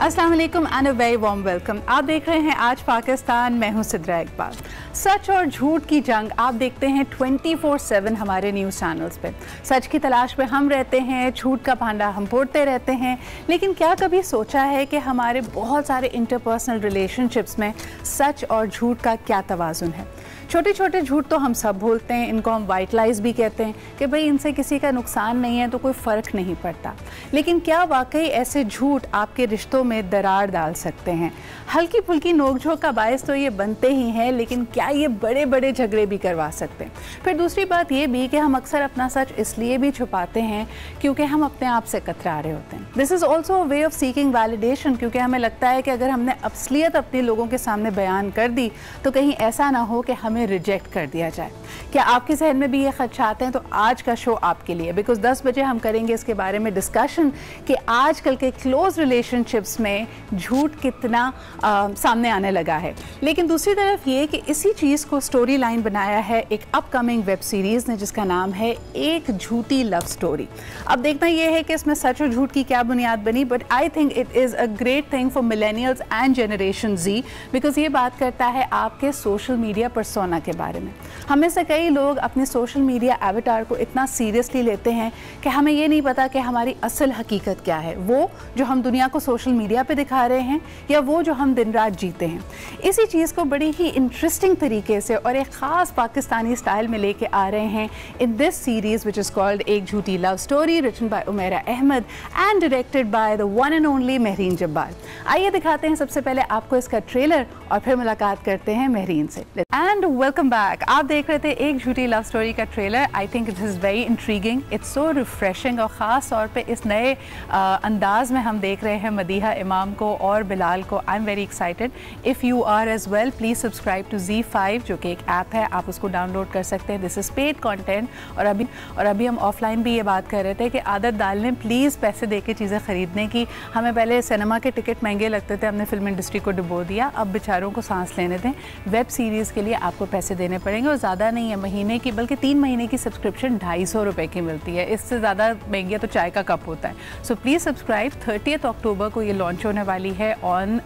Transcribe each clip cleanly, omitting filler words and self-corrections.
अस्सलाम वालेकुम and a very warm welcome. आप देख रहे हैं आज पाकिस्तान, मैं हूं सिद्रा इकबाल। सच और झूठ की जंग आप देखते हैं 24/7 हमारे न्यूज़ चैनल्स पे। सच की तलाश में हम रहते हैं, झूठ का भांडा हम फोड़ते रहते हैं, लेकिन क्या कभी सोचा है कि हमारे बहुत सारे इंटरपर्सनल रिलेशनशिप्स में सच और झूठ का क्या तवाज़ुन है। छोटे छोटे झूठ तो हम सब बोलते हैं, इनको हम वाइट लाइज भी कहते हैं कि भाई इनसे किसी का नुकसान नहीं है तो कोई फ़र्क नहीं पड़ता। लेकिन क्या वाकई ऐसे झूठ आपके रिश्तों में दरार डाल सकते हैं? हल्की फुल्की नोकझोंक का बायस तो ये बनते ही हैं, लेकिन क्या ये बड़े बड़े झगड़े भी करवा सकते हैं? फिर दूसरी बात ये भी कि हम अक्सर अपना सच इसलिए भी छुपाते हैं क्योंकि हम अपने आप से कतरा रहे होते हैं। This is also a way of seeking validation, क्योंकि हमें लगता है कि अगर हमने असलियत अपने लोगों के सामने बयान कर दी तो कहीं ऐसा ना हो कि हमें रिजेक्ट कर दिया जाए। क्या आपके जहन में भी ये खदशात हैं? तो आज का शो आपके लिए, बिकॉज 10 बजे हम करेंगे इसके बारे में डिस्कशन कि आजकल के क्लोज रिलेशनशिप्स में झूठ कितना सामने आने लगा है। लेकिन दूसरी तरफ ये कि इसी चीज़ को स्टोरी लाइन बनाया है एक अपकमिंग वेब सीरीज़ ने, जिसका नाम है एक झूठी लव स्टोरी। अब देखना ये है कि इसमें सच और झूठ की क्या बुनियाद बनी, but I think it is a great thing for millennials and generation Z, because ये बात करता है आपके सोशल मीडिया पर्सोना के बारे में। हमें से कई लोग अपने सोशल मीडिया एवटार को इतना सीरियसली लेते हैं कि हमें ये नहीं पता कि हमारी असल हकीकत क्या है, वो जो हम दुनिया को सोशल मीडिया पे दिखा रहे हैं या वो जो हम दिन रात जीते हैं। इसी चीज़ को बड़ी ही इंटरेस्टिंग तरीके से और एक ख़ास पाकिस्तानी स्टाइल में लेके आ रहे हैं in this series which is called एक झूठी love story, written by Umera Ahmed and directed by the one and only Mehreen Jabbar. आइए दिखाते हैं सबसे पहले आपको इसका ट्रेलर और फिर मुलाकात करते हैं महरीन से। And welcome back. आप देख रहे थे एक झूठी लव स्टोरी का trailer. I think it is very intriguing, it's so refreshing, और ख़ास तौर पे इस नए अंदाज में हम देख रहे हैं मदीहा इमाम को और बिलाल को। I am very excited. If you are as well, please subscribe to Z5, जो कि एक ऐप है, आप उसको डाउनलोड कर सकते हैं। This is paid content. और अभी हम ऑफलाइन भी ये बात कर रहे थे कि आदत डाल लें प्लीज़ पैसे दे के चीज़ें ख़रीदने की। हमें पहले सिनेमा के टिकट महंगे लगते थे, हमने फिल्म इंडस्ट्री को डुबो दिया, अब बेचारों को सांस लेने दें। वेब सीरीज़ के लिए आपको पैसे देने पड़ेंगे, और ज़्यादा नहीं है, महीने की बल्कि 3 महीने की सब्सक्रिप्शन 250 रुपये की मिलती है। इससे ज़्यादा महंगी तो चाय का कप होता है। So please subscribe. 30 अक्टूबर को ये लॉन्च होने वाली है ऑन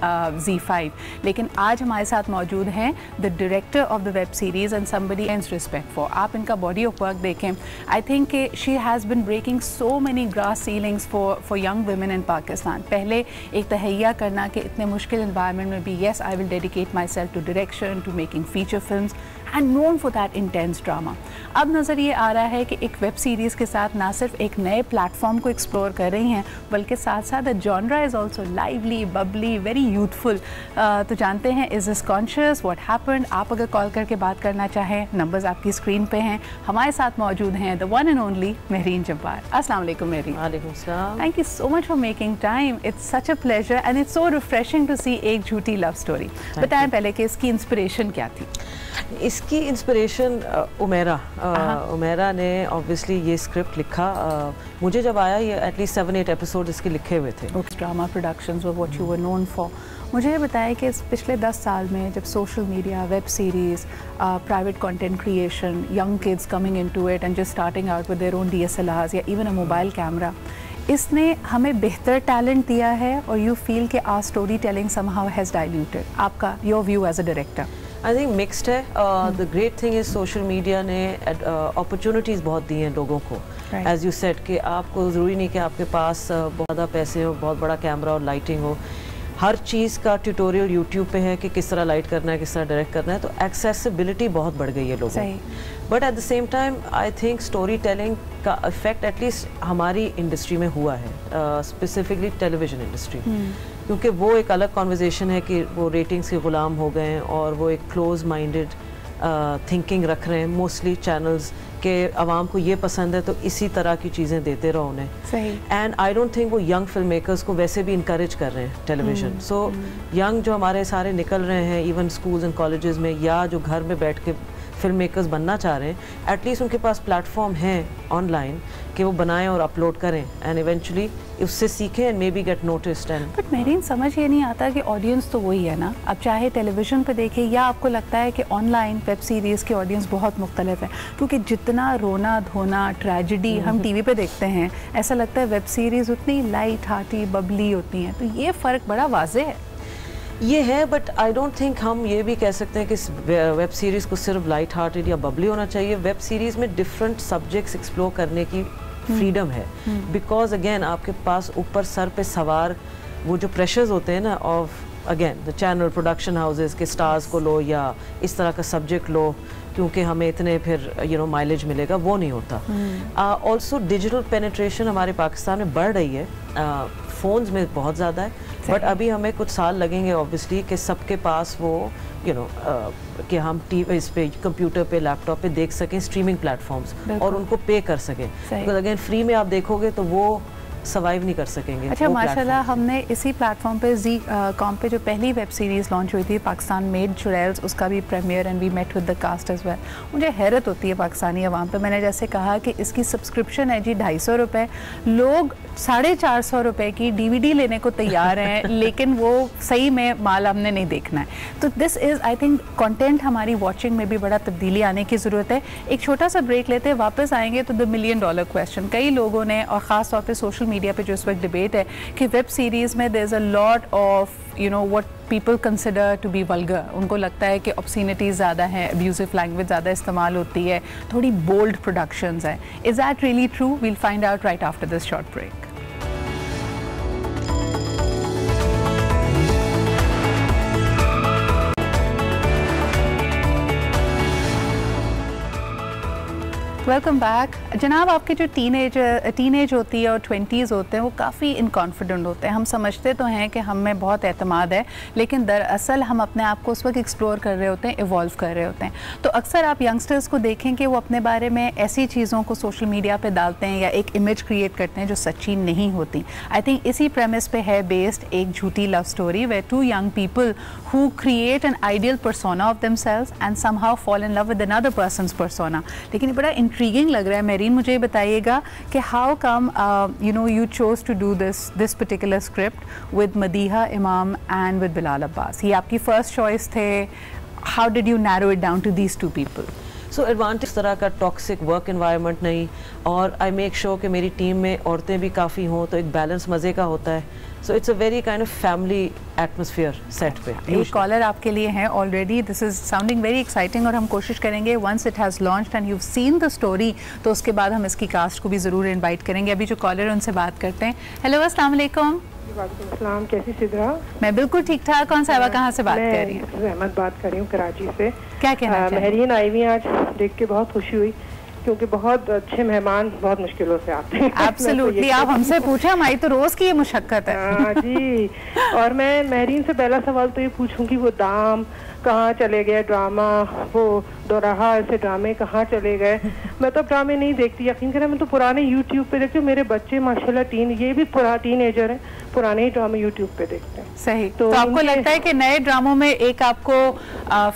Z5। लेकिन आज हमारे साथ मौजूद हैं the director of the web series and somebody and respect for. आप इनका बॉडी ऑफ वर्क देखें, I think she has been breaking so many glass ceilings for young women in Pakistan. पहले एक तहैया करना कि इतने मुश्किल इन्वायरमेंट में भी yes I will dedicate myself to direction, to making feature films and known for that intense drama. अब नज़र ये आ रहा है कि एक वेब सीरीज़ के साथ ना सिर्फ एक नए प्लेटफॉर्म को एक्सप्लोर कर रही हैं, बल्कि साथ साथ the genre is also lively, Babli, very youthful. तो जानते हैं is this conscious, what happened. आप अगर कॉल करके बात करना चाहें, नंबर्स आपकी स्क्रीन पे हैं। हमारे साथ मौजूद हैं the one and only Mehreen Jabbar. अस्सलाम वालेकुम महरीन। वालेकुम सलाम। Thank you so much for making time. It's such a pleasure and it's so refreshing to see एक झूठी लव स्टोरी। बताएं पहले कि इसकी इंस्पिरेशन क्या थी? इसकी इंस्पिरेशन उमेरा ने ऑब्वियसली ये स्क्रिप्ट लिखा। मुझे जब आया ये एटलीस्ट 7-8 एपिसोड इसके लिखे हुए थे। Drama productions were what you were known for. मुझे ये बताया कि इस पिछले 10 साल में जब social media, web series, private content creation, young kids coming into it and just starting out with their own DSLRs या इवन अ मोबाइल कैमरा, इसने हमें बेहतर टैलेंट दिया है, और यू फील कि our storytelling somehow has diluted? आपका your view as a director? I think mixed है। The great thing is social media ने अपॉर्चुनिटीज़ बहुत दी हैं लोगों को। एज यू सेड कि आपको ज़रूरी नहीं कि आपके पास बहुत ज़्यादा पैसे हो, बहुत बड़ा कैमरा और लाइटिंग हो। हर चीज़ का ट्यूटोरियल यूट्यूब पे है कि किस तरह लाइट करना है, किस तरह डायरेक्ट करना है। तो एक्सेसिबिलिटी बहुत बढ़ गई है लोगों की। But at the same time I think story telling का इफेक्ट एटलीस्ट हमारी इंडस्ट्री में हुआ है, स्पेसिफिकली टेलीविज़न इंडस्ट्री, क्योंकि वो एक अलग कॉन्वर्जेसन है कि वो रेटिंग्स के ग़ुलाम हो गए हैं और वो एक क्लोज माइंडेड थिंकिंग रख रहे हैं मोस्टली चैनल्स के। आवाम को ये पसंद है तो इसी तरह की चीज़ें देते रहो उन्हें। सही। एंड आई डोंट थिंक वो यंग फिल्म मेकर्स को वैसे भी इनकरेज कर रहे हैं टेलीविज़न। सो यंग जो हमारे सारे निकल रहे हैं इवन स्कूल्स एंड कॉलेजेस में, या जो घर में बैठ के फिल्म मेकर्स बनना चाह रहे हैं, एटलीस्ट उनके पास प्लेटफॉर्म है ऑनलाइन कि वो बनाएं और अपलोड करें एंड इवेंचुअली उससे सीखें and may be gate noticed. And but marine समझ ये नहीं आता कि ऑडियंस तो वही है ना, अब चाहे टेलीविज़न पे देखें या आपको लगता है कि ऑनलाइन वेब सीरीज़ की ऑडियंस बहुत मुख्तलिफ है, क्योंकि जितना रोना धोना ट्रेजिडी हम टीवी पे देखते हैं, ऐसा लगता है वेब सीरीज़ उतनी लाइट हार्टी बबली होती हैं, तो ये फ़र्क बड़ा वाज़े है। ये है, बट आई डोंट थिंक हम ये भी कह सकते हैं कि वेब सीरीज़ को सिर्फ लाइट हार्टेड या बबली होना चाहिए। वेब सीरीज़ में डिफरेंट सब्जेक्ट्स एक्सप्लोर करने की फ्रीडम है, बिकॉज अगेन आपके पास ऊपर सर पे सवार वो जो प्रेशर्स होते हैं ना of again the channel production houses के स्टार्स को लो या इस तरह का सब्जेक्ट लो क्योंकि हमें इतने फिर माइलेज मिलेगा, वो नहीं होता। ऑल्सो डिजिटल पेनिट्रेशन हमारे पाकिस्तान में बढ़ रही है, फ़ोन्स में बहुत ज़्यादा है, बट अभी हमें कुछ साल लगेंगे ऑब्वियसली कि सबके पास वो कि हम टीवी इस पे कंप्यूटर पे लैपटॉप पे देख सकें स्ट्रीमिंग प्लेटफॉर्म्स और उनको पे कर सकें, बिकॉज अगेन फ्री में आप देखोगे तो वो सर्वाइव नहीं कर सकेंगे। अच्छा, माशाल्लाह हमने इसी प्लेटफॉर्म पे जी कॉम पे जो पहली वेब सीरीज़ लॉन्च हुई थी पाकिस्तान मेड चुड़ैल्स, उसका भी premiere and we met with the cast as well. मुझे हैरत होती है पाकिस्तानी अवाम पे, मैंने जैसे कहा कि इसकी सब्सक्रिप्शन है जी 250 रुपये, लोग 450 रुपये की DVD लेने को तैयार हैं लेकिन वो सही में माल हमने नहीं देखना है। तो this is I think content हमारी वॉचिंग में भी बड़ा तब्दीली आने की ज़रूरत है। एक छोटा सा ब्रेक लेते हैं, वापस आएंगे तो द $1 मिलियन क्वेश्चन। कई लोगों ने और ख़ास तौर पे सोशल मीडिया पे जो इस वक्त डिबेट है कि वेब सीरीज़ में there is a lot of what people consider to be vulgar, उनको लगता है कि ऑब्सिनिटीज़ ज़्यादा है, अब्यूजिव लैंग्वेज ज़्यादा इस्तेमाल होती है, थोड़ी बोल्ड प्रोडक्शंस हैं। Is that really true? We'll find out right after this short break. Welcome back जनाब। आपके जो टीनेज होती है और 20s होते हैं वो काफ़ी इनकॉन्फिडेंट होते हैं। हम समझते तो हैं कि हम में बहुत एतमाद है, लेकिन दरअसल हम अपने आप को उस वक्त एक्सप्लोर कर रहे होते हैं, इवॉल्व कर रहे होते हैं। तो अक्सर आप यंगस्टर्स को देखें कि वो अपने बारे में ऐसी चीज़ों को सोशल मीडिया पे डालते हैं या एक इमेज क्रिएट करते हैं जो सच्ची नहीं होती। आई थिंक इसी प्रेमिस पे है बेस्ड एक झूठी love story where 2 young people who create an ideal persona of themselves and somehow fall in love with another person's persona. लेकिन बड़ा इंट्रीगिंग लग रहा है। मेरीन, मुझे ये बताइएगा कि how come you chose to do this particular script with Madiha Imam and with Bilal Abbas? ये आपकी फर्स्ट चॉइस थे? How did you narrow it down to these 2 people? So advantage तरह का टॉक्सिक वर्क एनवायरनमेंट नहीं, और I make sure कि मेरी team में औरतें भी काफ़ी हों तो एक बैलेंस मज़े का होता है। So it's a very kind of family atmosphere set पे। एक कॉलर आपके लिए हैं already, this is sounding very exciting, और हम कोशिश करेंगे once it has launched and you seen the story तो उसके बाद हम इसकी कास्ट को भी ज़रूर इन्वाइट करेंगे। अभी जो कॉलर है उनसे बात करते हैं। हेलो, अस्सलाम वालेकुम। वालेकुम, कैसी सिद्रा? मैं बिल्कुल ठीक ठाक। कौन साहिबा कहाँ से बात कर रही हैं? मैं रहमत बात कर रही हूँ कराची से। क्या कहना चाहिए? महरीन आई हुई, आज देख के बहुत खुशी हुई क्योंकि बहुत अच्छे मेहमान बहुत मुश्किलों से आते हैं। एब्सोल्युटली, आप हमसे पूछे, हमारी तो रोज की ये मुशक्कत है। हाँ जी। और मैं महरीन से पहला सवाल तो ये पूछूंगी, वो दाम कहाँ चले गए, ड्रामा वो दोराहा ऐसे ड्रामे कहाँ चले गए? मैं तो ड्रामे नहीं देखती, यकीन करें, मैं तो पुराने यूट्यूब पे देखती हूँ। मेरे बच्चे माशाल्लाह ये भी टीनेजर हैं, पुराने ही ड्रामे यूट्यूब पे देखते हैं। सही। तो आपको लगता है कि नए ड्रामों में एक आपको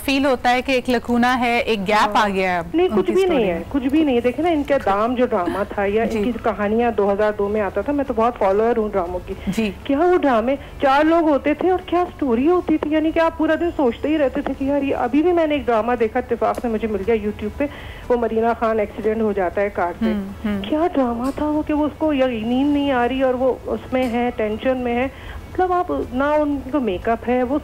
फील होता है कि एक लकूना है, एक गैप आ गया है? नहीं, कुछ भी नहीं है, कुछ भी नहीं। देखे ना, इनका दाम जो ड्रामा था या इनकी कहानियां 2002 में आता था, मैं तो बहुत फॉलोअर हूँ ड्रामों की जी। क्या वो ड्रामे 4 लोग होते थे और क्या स्टोरी होती थी, यानी कि आप पूरा दिन सोचते ही रहते थे कि यार ये। अभी भी मैंने एक ड्रामा देखा, इत्तेफाक से मुझे मिल गया यूट्यूब पे, वो मरीना खान एक्सीडेंट हो जाता है कार से। क्या ड्रामा था वो कि वो उसको नींद नहीं आ रही और वो उसमें है, टेंशन में है। मतलब आप ना, उनको मेकअप है, वो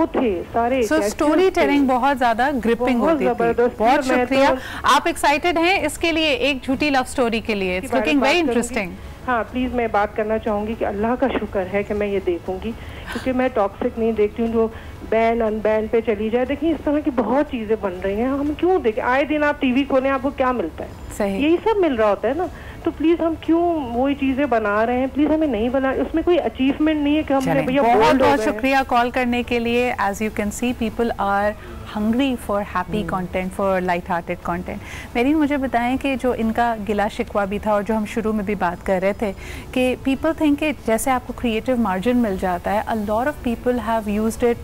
थे सारे। स्टोरी टेलिंग बहुत ज्यादा ग्रिपिंग होती थी। बहुत शुक्रिया। आप एक्साइटेड हैं इसके लिए, एक झूठी लव स्टोरी के लिए? It's looking very interesting. हाँ, प्लीज मैं बात करना चाहूंगी कि अल्लाह का शुक्र है कि मैं ये देखूंगी, क्योंकि मैं टॉक्सिक नहीं देखती हूँ जो बैन अनबैन पे चली जाए। देखिए, इस तरह की बहुत चीजें बन रही हैं, हम क्यों देखें? आए दिन आप टीवी खोलें, आपको क्या मिलता है? सही, यही सब मिल रहा होता है ना। तो प्लीज हम क्यों वही चीजें बना रहे हैं? प्लीज हमें नहीं बना, उसमें कोई अचीवमेंट नहीं है कि हमने भैया। बहुत बहुत शुक्रिया कॉल करने के लिए। As you can see, people are hungry for happy content, for light hearted content. मेरी मुझे बताएं कि जो इनका गिला शिकवा भी था और जो हम शुरू में भी बात कर रहे थे कि पीपल थिंक कि जैसे आपको क्रिएटिव मार्जिन मिल जाता है, a lot of people have used it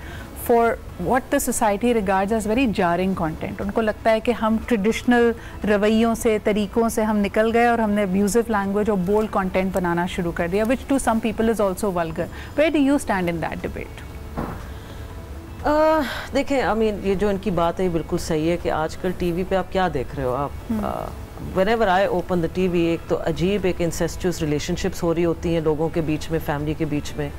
for what the society regards as very jarring content. उनको लगता है कि हम ट्रेडिशनल रवैयों से, तरीक़ों से हम निकल गए और हमने अब्यूजिव लैंग्वेज और बोल्ड कंटेंट बनाना शुरू कर दिया, which to some people is also vulgar. Where do you stand in that debate? देखें, आई मीन ये जो इनकी बात है ये बिल्कुल सही है कि आजकल टीवी पे आप क्या देख रहे हो आप। Whenever I open the TV, एक तो अजीब एक इंसेस्चुअस रिलेशनशिप्स हो रही होती हैं लोगों के बीच में, फैमिली के बीच में,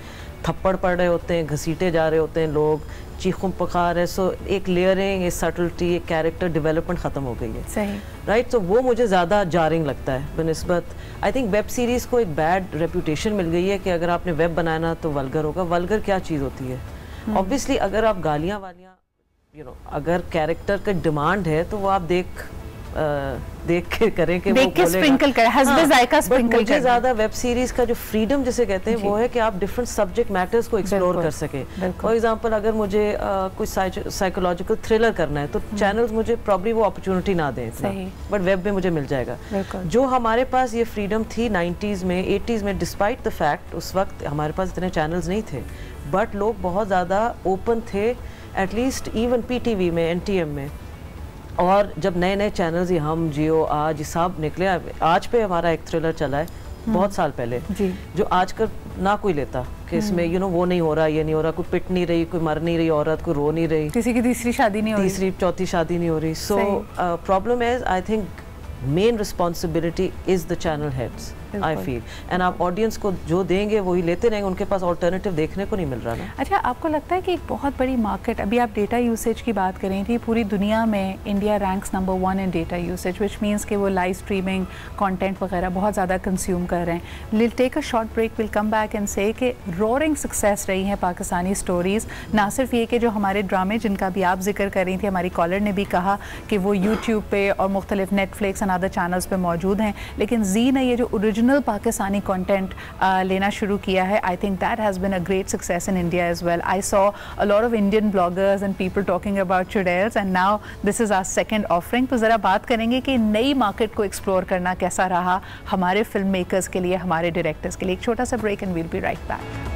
थप्पड़ पड़ रहे होते हैं, घसीटे जा रहे होते हैं लोग, चीखों पुकार है। सो एक लेयरिंग, एक सटल्टी, एक कैरेक्टर डेवलपमेंट ख़त्म हो गई है। सही, राइट। तो वो मुझे ज़्यादा जारिंग लगता है बनस्बत। आई थिंक वेब सीरीज़ को एक बैड रेपूटेशन मिल गई है कि अगर आपने वेब बनाना तो वल्गर होगा। वल्गर क्या चीज़ होती है? ऑब्वियसली अगर आप गालियाँ वालियाँ अगर कैरेक्टर का डिमांड है तो वो आप देख के करें कि वो बोलेगा। मुझे ज़्यादा वेब सीरीज का जो फ्रीडम जिसे कहते हैं वो है कि आप डिफरेंट सब्जेक्ट मैटर्स को एक्सप्लोर कर सकें। फॉर एग्जांपल अगर मुझे कुछ साइकोलॉजिकल थ्रिलर करना है तो चैनल्स मुझे प्रॉब्ली वो अपॉर्चुनिटी ना दें इतना, बट वेब में मुझे मिल जाएगा। जो हमारे पास ये फ्रीडम थी 90s में, 80s में, डिस्पाइट द फैक्ट उस वक्त हमारे पास इतने चैनल्स नहीं थे, बट लोग बहुत ज़्यादा ओपन थे, एटलीस्ट इवन PTV में, NTM में। और जब नए नए चैनल्स ये हम, जियो, आज ये सब निकले, आज पे हमारा एक थ्रिलर चला है बहुत साल पहले जो आजकल ना कोई लेता कि इसमें वो नहीं हो रहा, ये नहीं हो रहा, कोई पिट नहीं रही, कोई मर नहीं रही औरत, कोई रो नहीं रही, किसी की तीसरी शादी नहीं हो रही, तीसरी चौथी शादी नहीं हो रही। So problem is, I think main responsibility is the channel heads, I feel. And आप ऑडियंस को जो देंगे वही लेते रहेंगे, उनके पास ऑल्टरनेटिव देखने को नहीं मिल रहा ना। अच्छा, आपको लगता है कि एक बहुत बड़ी मार्केट, अभी आप डेटा यूसेज की बात कर रही थी, पूरी दुनिया में India ranks number 1 in data usage, which means कि वो लाइव स्ट्रीमिंग कंटेंट वगैरह बहुत ज़्यादा कंज्यूम कर रहे हैं। We'll take a short break, we'll come back and से कि रोरिंग सक्सेस रही हैं पाकिस्तानी स्टोरीज़। ना सिर्फ ये कि जो हमारे ड्रामे जिनका भी आप जिक्र कर रही थी, हमारी कॉलर ने भी कहा कि वो यूट्यूब पे और मुख्तलिफ नेटफ्लिक्स एंड अदर चैनल्स पे मौजूद हैं, लेकिन जी ने ये जो ओरिजिनल पाकिस्तानी कंटेंट लेना शुरू किया है, I think that has been a great success in India as well. I saw a lot of Indian bloggers and people talking about Churails and now this is our second offering. तो ज़रा बात करेंगे कि नई मार्केट को explore करना कैसा रहा हमारे फिल्म मेकर्स के लिए, हमारे डायरेक्टर्स के लिए। एक छोटा सा break and we'll be right back.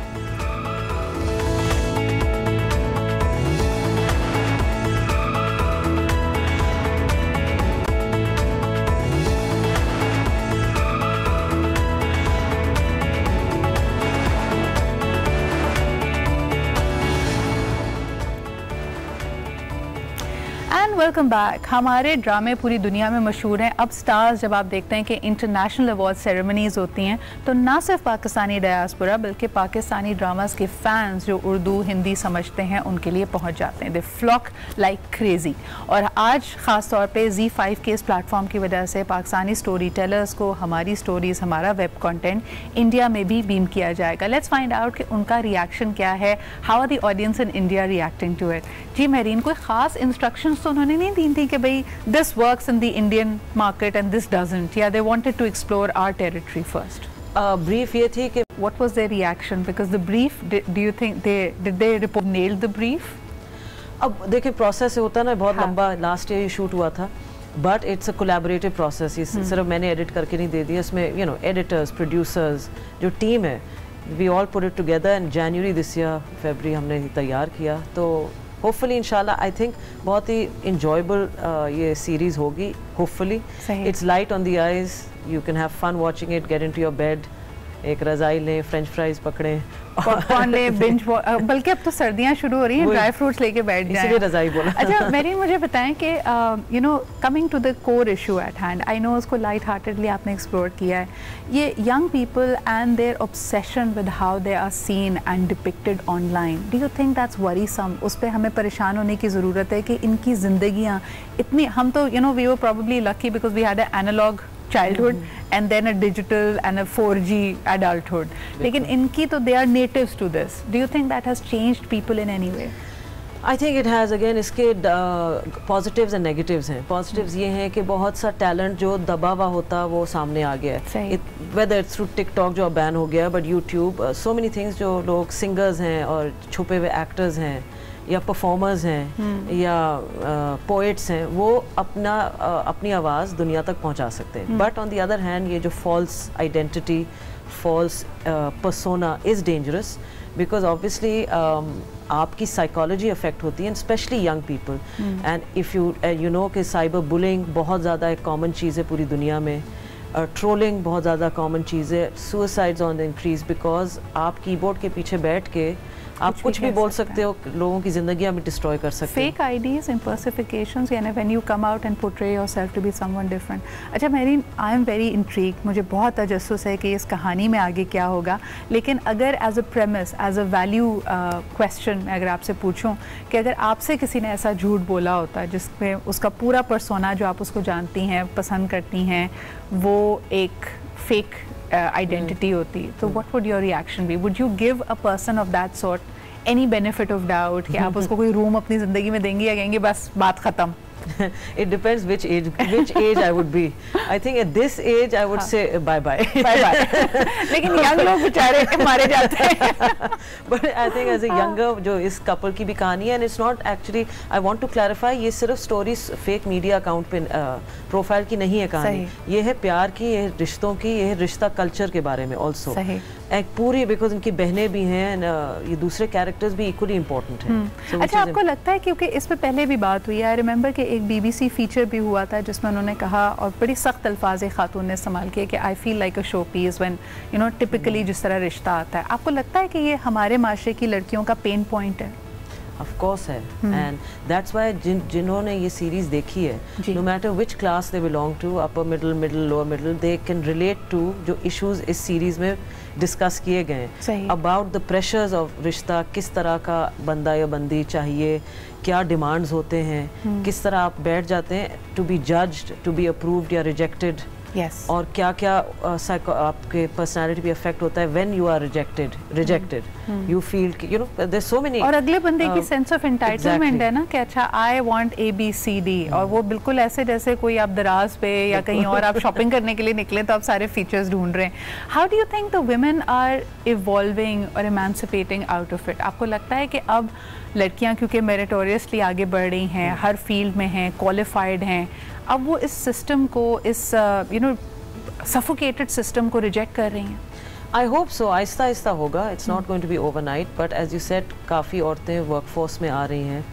Welcome back. हमारे ड्रामे पूरी दुनिया में मशहूर हैं। अब स्टार्स, जब आप देखते हैं कि इंटरनेशनल अवार्ड सेरेमनीज़ होती हैं तो ना सिर्फ पाकिस्तानी डायस्पोरा बल्कि पाकिस्तानी ड्रामास के फैंस जो उर्दू हिंदी समझते हैं उनके लिए पहुंच जाते हैं। दे फ्लॉक लाइक क्रेजी। और आज ख़ास तौर पे Z5 के इस प्लेटफॉर्म की वजह से पाकिस्तानी स्टोरी टेलर्स को हमारी स्टोरीज़, हमारा वेब कंटेंट इंडिया में भी बीम किया जाएगा। लेट्स फाइंड आउट कि उनका रिएक्शन क्या है, how are the audience in India reacting to it. Ji Mehreen, कोई ख़ास इंस्ट्रक्शंस तो उन्होंने नहीं दी थी कि भाई this works in the Indian market and this doesn't, या they wanted to explore our territory first? Brief ये थी कि what was their reaction, because the brief, do you think they report nailed the brief? अब देखिए, process होता है ना बहुत लंबा, लास्ट ईयर शूट हुआ था, but it's a collaborative process. ये सिर्फ मैंने एडिट करके नहीं दे दिया, इसमें एडिटर्स, प्रोड्यूसर्स, जो टीम है, we all put it together and January this year, फरवरी हमने तैयार किया। तो होपफुली इंशाल्लाह आई थिंक बहुत ही इंजॉयबल ये सीरीज़ होगी। Hopefully it's light on the eyes, you can have fun watching it, get into your bed, एक रज़ाई लें, फ्रेंच फ्राइज पकड़ें, पॉपकॉर्न ले, बिंज, बल्कि अब तो सर्दियाँ शुरू हो रही हैं, ड्राई फ्रूट्स लेके बैठ जाएं। इसलिए रज़ाई बोला। अच्छा मेरीन, मुझे बताएं कि you know coming to the core issue at hand, I know उसको लाइट हार्टेडली आपने एक्सप्लोर किया है, ये young people and their obsession with how they are seen and depicted online, do you think that's worrisome? उस पर हमें परेशान होने की ज़रूरत है कि इनकी ज़िंदगियाँ इतनी, हम तो we were probably lucky because we had an analogue childhood and then a digital and a 4G adulthood, लेकिन इनकी तो they are natives to this. Do you think that has changed people in any way? I think it has. Again, इसके positives and negatives हैं. Positives ये हैं कि बहुत सा talent जो दबा हुआ होता वो सामने आ गया है, whether it's through TikTok जो बैन हो गया, but YouTube, so many things, जो लोग singers हैं और छुपे हुए actors हैं या परफॉर्मर्स हैं या पोइट्स हैं, वो अपनी आवाज़ दुनिया तक पहुंचा सकते हैं। But on the other hand ये जो false identity, false persona is dangerous, because obviously आपकी साइकोलॉजी अफेक्ट होती है, specially young people. And if you know कि साइबर बुलिंग बहुत ज़्यादा एक कॉमन चीज़ है पूरी दुनिया में. ट्रोलिंग बहुत ज़्यादा कॉमन चीज़ है. Suicides on the increase because आप कीबोर्ड के पीछे बैठ के आप कुछ भी बोल सकते हो, लोगों की ज़िंदगी में डिस्ट्रॉय कर सकते हो. फेक आईडीज़, इम्पर्सिफिकेशंस, यानी when you come out and portray yourself to be someone different. अच्छा Mahreen, I am very intrigued, मुझे बहुत तजस्सुस है कि इस कहानी में आगे क्या होगा. लेकिन अगर as a premise, as a value question मैं अगर आपसे पूछूं कि अगर आपसे किसी ने ऐसा झूठ बोला होता है जिसमें उसका पूरा पर्सोना जो आप उसको जानती हैं, पसंद करती हैं, वो एक फेक आइडेंटिटी होती, तो what would your reaction be? Would you give a person of that sort any benefit of doubt कि आप उसको कोई रूम अपनी ज़िंदगी में देंगी या कहेंगे बस बात ख़त्म? It depends which age I would be. I think at this age I would say bye bye. लेकिन young लोग बेचारे मारे जाते हैं. But I think as a younger, जो इस couple की भी कहानी है, and it's not actually, I want to clarify, ये सिर्फ stories fake media account पे प्रोफाइल की नहीं है कहानी. ये है प्यार की, ये है रिश्तों की, ये है रिश्ता कल्चर के बारे में also. सही. एक पूरी, बिकॉज इनकी बहनें भी हैं, ये दूसरे कैरेक्टर्स भी इक्वली इम्पोर्टेंट हैं. अच्छा आपको लगता है, क्योंकि इस पे पहले भी बात हुई है, आई रिमेंबर कि एक BBC फीचर भी हुआ था जिसमें उन्होंने कहा और बड़ी सख्त अल्फाज खातून ने इस्तेमाल किए कि I feel like a show piece when you know typically जिस तरह रिश्ता आता है. आपको लगता है कि ये हमारे माशरे की लड़कियों का पेन पॉइंट है? Of course है, and that's why जिन्होंने ये सीरीज देखी है, no matter which class they belong to, upper middle, lower middle, they can relate to जो issues इस सीरीज में डिस्कस किए गए हैं about the pressures of रिश्ता, किस तरह का बंदा या बंदी चाहिए, क्या डिमांड्स होते हैं, किस तरह आप बैठ जाते हैं to be judged, to be approved या rejected. Yes. और क्या क्या आपके पर्सनालिटी पे अफेक्ट होता है when you are rejected you feel, you know there so many. और अगले बंदे की सेंस ऑफ एंटाइटलमेंट है ना कि अच्छा आई वांट ABCD, और वो बिल्कुल ऐसे जैसे कोई आप दराज पे या कहीं और आप शॉपिंग करने के लिए निकले तो आप सारे फीचर्स ढूंढ रहे हैं. How do you think the women are evolving और इमेंसिपेटिंग आउट ऑफ इट? आपको लगता है कि अब लड़कियां क्योंकि मेरिटोरियसली आगे बढ़ रही हैं, हर फील्ड में हैं, क्वालिफाइड हैं, अब वो इस सिस्टम को, इस यू नो सफोकेटेड सिस्टम को रिजेक्ट कर रही हैं? I hope so. आहिस्ता आहिस्ता होगा. It's not going to be overnight, but as you said काफ़ी औरतें वर्कफोर्स में आ रही हैं.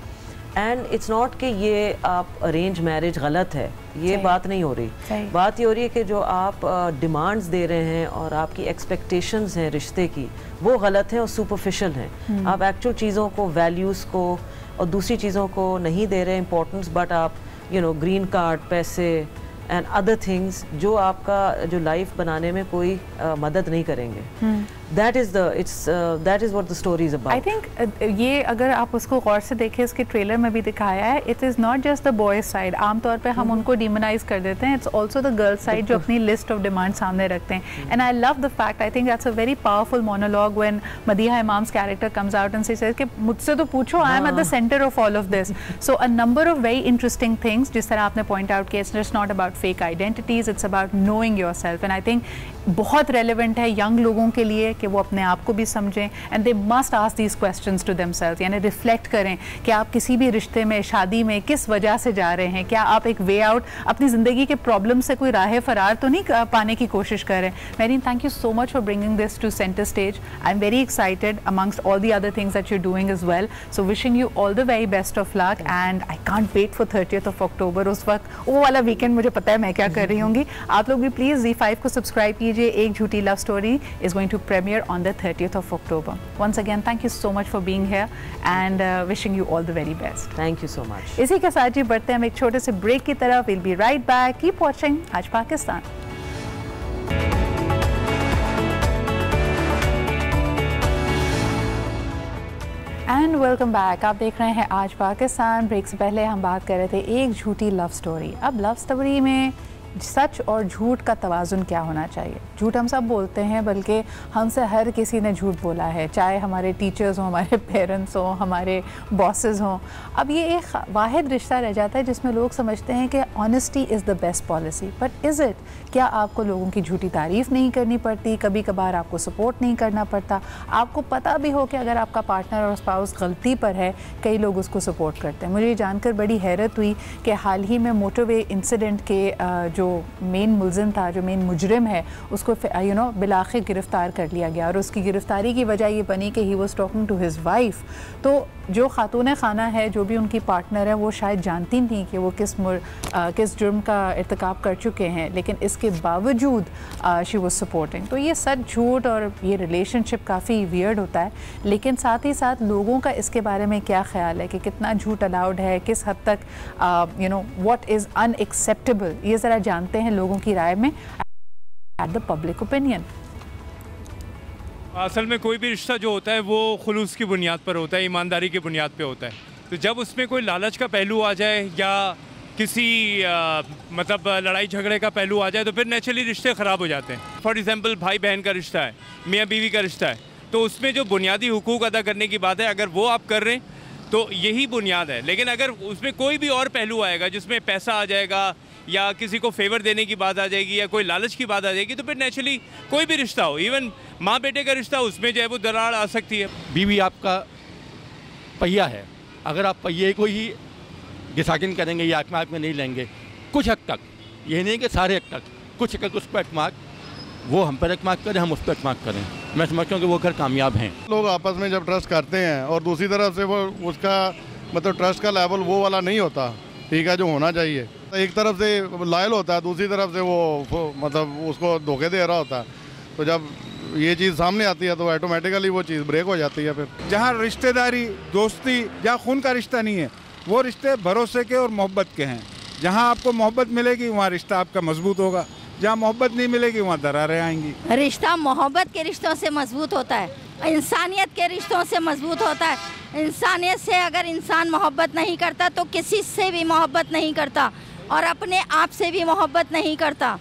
एंड इट्स नॉट कि ये आप अरेंज मैरिज गलत है, ये बात नहीं हो रही. बात ये हो रही है कि जो आप डिमांड्स दे रहे हैं और आपकी एक्सपेक्टेशंस हैं रिश्ते की, वो गलत हैं और सुपरफिशियल हैं. आप एक्चुअल चीज़ों को, वैल्यूज़ को और दूसरी चीज़ों को नहीं दे रहे इम्पोर्टेंस, बट आप यू नो ग्रीन कार्ड, पैसे एंड अदर थिंग्स जो आपका जो लाइफ बनाने में कोई मदद नहीं करेंगे. That is what the story is about. I think ये अगर आप उसको गौर से देखें, इसके ट्रेलर में भी दिखाया है, it is not just the boys side. आमतौर पे हम उनको डिमोनाइज कर देते हैं. It's also the girl side जो अपनी लिस्ट ऑफ डिमांड सामने रखते हैं. And I love the fact, I think that's a very powerful monologue when Madiha Imam's character comes out and says कि मुझसे तो पूछो, I am at the center of all of this. So a number of very interesting things जिस तरह आपने point out किया, it's just not about fake identities, it's about knowing yourself. And I think बहुत relevant है young लोगों के लिए कि वो अपने आप को भी समझें, and they must ask these questions to themselves, यानी रिफ्लेक्ट करें कि आप किसी भी रिश्ते में, शादी में किस वजह से जा रहे हैं. क्या आप एक वे आउट, अपनी ज़िंदगी के प्रॉब्लम से कोई राह फरार तो नहीं पाने की कोशिश कर रहे हैं? Mehreen, thank you so much for bringing this to centre stage. I am very excited amongst all the other things that you are doing as well. So wishing you all the very best of luck, and I can't wait for 30th of October. उस वक्त वो वाला weekend मुझे पता है मैं क्या कर रही होंगी. आप लोग भी प्लीज़ ZEE5 को सब्सक्राइब कीजिए. एक झूठी love story is going to premiere on the 30th of October. Once again, thank you so much for being here and wishing you all the very best. Thank you so much. इसी के साथ जी बढ़ते हैं हम एक छोटे से break की तरफ. We'll be right back. Keep watching आज पाकिस्तान. And welcome back. आप देख रहे हैं आज पाकिस्तान. ब्रेक से पहले हम बात कर रहे थे एक झूठी लव स्टोरी. अब लव स्टोरी में सच और झूठ का तवाज़ुन क्या होना चाहिए? झूठ हम सब बोलते हैं, बल्कि हमसे हर किसी ने झूठ बोला है, चाहे हमारे टीचर्स हों, हमारे पेरेंट्स हों, हमारे बॉसेस हों. अब ये एक वाहिद रिश्ता रह जाता है जिसमें लोग समझते हैं कि honesty is the best policy. But is it? क्या आपको लोगों की झूठी तारीफ़ नहीं करनी पड़ती? कभी कभार आपको सपोर्ट नहीं करना पड़ता? आपको पता भी हो कि अगर आपका पार्टनर और स्पाउस गलती पर है, कई लोग उसको सपोर्ट करते हैं. मुझे ये जानकर बड़ी हैरत हुई कि हाल ही में मोटरवे इंसिडेंट के जो जो मेन मुलजिम था, जो मेन मुजरिम है, उसको बिलाखिर गिरफ़्तार कर लिया गया और उसकी गिरफ़्तारी की वजह ये बनी कि he was talking to his wife. तो जो खातून खाना है, जो भी उनकी पार्टनर है, वो शायद जानती नहीं कि वो किस जुर्म का इर्तिकाब कर चुके हैं, लेकिन इसके बावजूद शी वाज सपोर्टिंग। तो ये सच झूठ और ये रिलेशनशिप काफ़ी वियर्ड होता है, लेकिन साथ ही साथ लोगों का इसके बारे में क्या ख्याल है कि कितना झूठ अलाउड है, किस हद तक व्हाट इज़ अनएक्सेप्टेबल, ये ज़रा जानते हैं लोगों की राय में एट द पब्लिक ओपिनियन। असल में कोई भी रिश्ता जो होता है वो खुलूस की बुनियाद पर होता है, ईमानदारी की बुनियाद पे होता है। तो जब उसमें कोई लालच का पहलू आ जाए या किसी मतलब लड़ाई झगड़े का पहलू आ जाए तो फिर नेचुरली रिश्ते ख़राब हो जाते हैं। फॉर एग्जांपल भाई बहन का रिश्ता है, मियाँ बीवी का रिश्ता है, तो उसमें जो बुनियादी हुकूक अदा करने की बात है, अगर वो आप कर रहे हैं तो यही बुनियाद है। लेकिन अगर उसमें कोई भी और पहलू आएगा जिसमें पैसा आ जाएगा या किसी को फेवर देने की बात आ जाएगी या कोई लालच की बात आ जाएगी, तो फिर नेचुरली कोई भी रिश्ता हो, इवन माँ बेटे का रिश्ता, उसमें जो है वो दरार आ सकती है। बीवी आपका पहिया है, अगर आप पहिए को ही घिसाकिन करेंगे या अकमाक में नहीं लेंगे कुछ हद तक, ये नहीं कि सारे हद तक, कुछ हद तक उस पर अकमाक, वो हम पर अकमाक करें, हम उस पर अकमाक करें, मैं समझता हूँ कि वो घर कामयाब हैं। लोग आपस में जब ट्रस्ट करते हैं और दूसरी तरफ से वो उसका मतलब ट्रस्ट का लेवल वो वाला नहीं होता, ठीक है, जो होना चाहिए। एक तरफ से लायल होता है, दूसरी तरफ से वो मतलब उसको धोखे दे रहा होता है, तो जब ये चीज़ सामने आती है तो ऑटोमेटिकली वो चीज़ ब्रेक हो जाती है। फिर जहाँ रिश्तेदारी, दोस्ती या खून का रिश्ता नहीं है, वो रिश्ते भरोसे के और मोहब्बत के हैं। जहाँ आपको मोहब्बत मिलेगी वहाँ रिश्ता आपका मजबूत होगा, जहाँ मोहब्बत नहीं मिलेगी वहाँ दरारें आएंगी। रिश्ता मोहब्बत के रिश्तों से मजबूत होता है, इंसानियत के रिश्तों से मजबूत होता है। इंसानियत से अगर इंसान मोहब्बत नहीं करता तो किसी से भी मोहब्बत नहीं करता और अपने आप से भी मोहब्बत नहीं करता।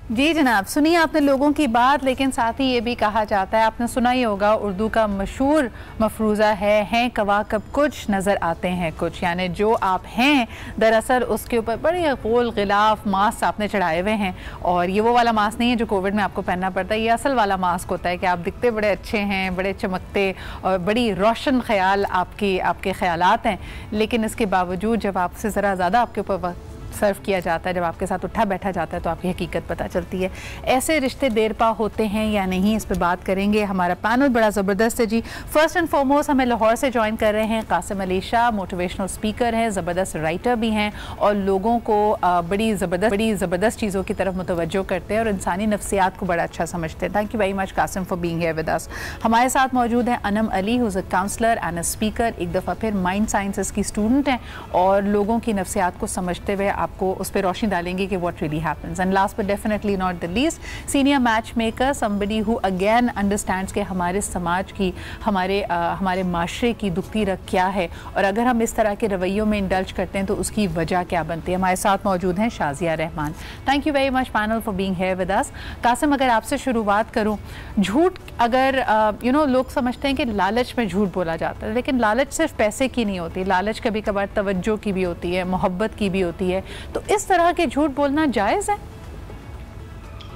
जी जनाब, सुनिए आपने लोगों की बात, लेकिन साथ ही ये भी कहा जाता है, आपने सुना ही होगा उर्दू का मशहूर मफरूज़ा है, हैं कवाकब कुछ नज़र आते हैं कुछ, यानी जो आप हैं दरअसल उसके ऊपर बड़े गोल गिलाफ मास्क आपने चढ़ाए हुए हैं। और ये वो वाला मास्क नहीं है जो कोविड में आपको पहनना पड़ता है, ये असल वाला मास्क होता है कि आप दिखते बड़े अच्छे हैं, बड़े चमकते और बड़ी रोशन ख्याल आपके ख्यालात हैं, लेकिन इसके बावजूद जब आपसे ज़रा ज़्यादा आपके ऊपर सर्व किया जाता है, जब आपके साथ उठा बैठा जाता है तो आपकी हकीकत पता चलती है। ऐसे रिश्ते देर पा होते हैं या नहीं, इस पर बात करेंगे। हमारा पैनल बड़ा ज़बरदस्त है जी। फर्स्ट एंड फॉरमोस्ट हमें लाहौर से ज्वाइन कर रहे हैं कासिम अली शाह, मोटिवेशनल स्पीकर हैं, ज़बरदस्त राइटर भी हैं और लोगों को बड़ी ज़बरदस्त चीज़ों की तरफ मुतवज्जो करते हैं और इंसानी नफ्सियात को बड़ा अच्छा समझते हैं। Thank you very much Qasim for being here with us. हमारे साथ मौजूद हैं Anam Ali, who is a counsellor and a speaker, एक दफ़ा फिर माइंड साइंसेस की स्टूडेंट हैं और लोगों की नफ्सियात को समझते हुए आपको उस पर रोशनी डालेंगे कि what really happens. And last but definitely not the least, senior match maker, somebody who again understands कि हमारे समाज की, हमारे माशरे की दुखती रख क्या है और अगर हम इस तरह के रवैयों में इंडल्ज करते हैं तो उसकी वजह क्या बनती है। हमारे साथ मौजूद हैं Shazia Rehman. Thank you very much panel for being here with us. Qasim, अगर आपसे शुरुआत करूँ, झूठ अगर लोग समझते हैं कि लालच में झूठ बोला जाता है, लेकिन लालच सिर्फ पैसे की नहीं होती, लालच कभी कभार तवज्जो की भी होती है, मोहब्बत की भी होती है। तो इस तरह के झूठ बोलना जायज़ है?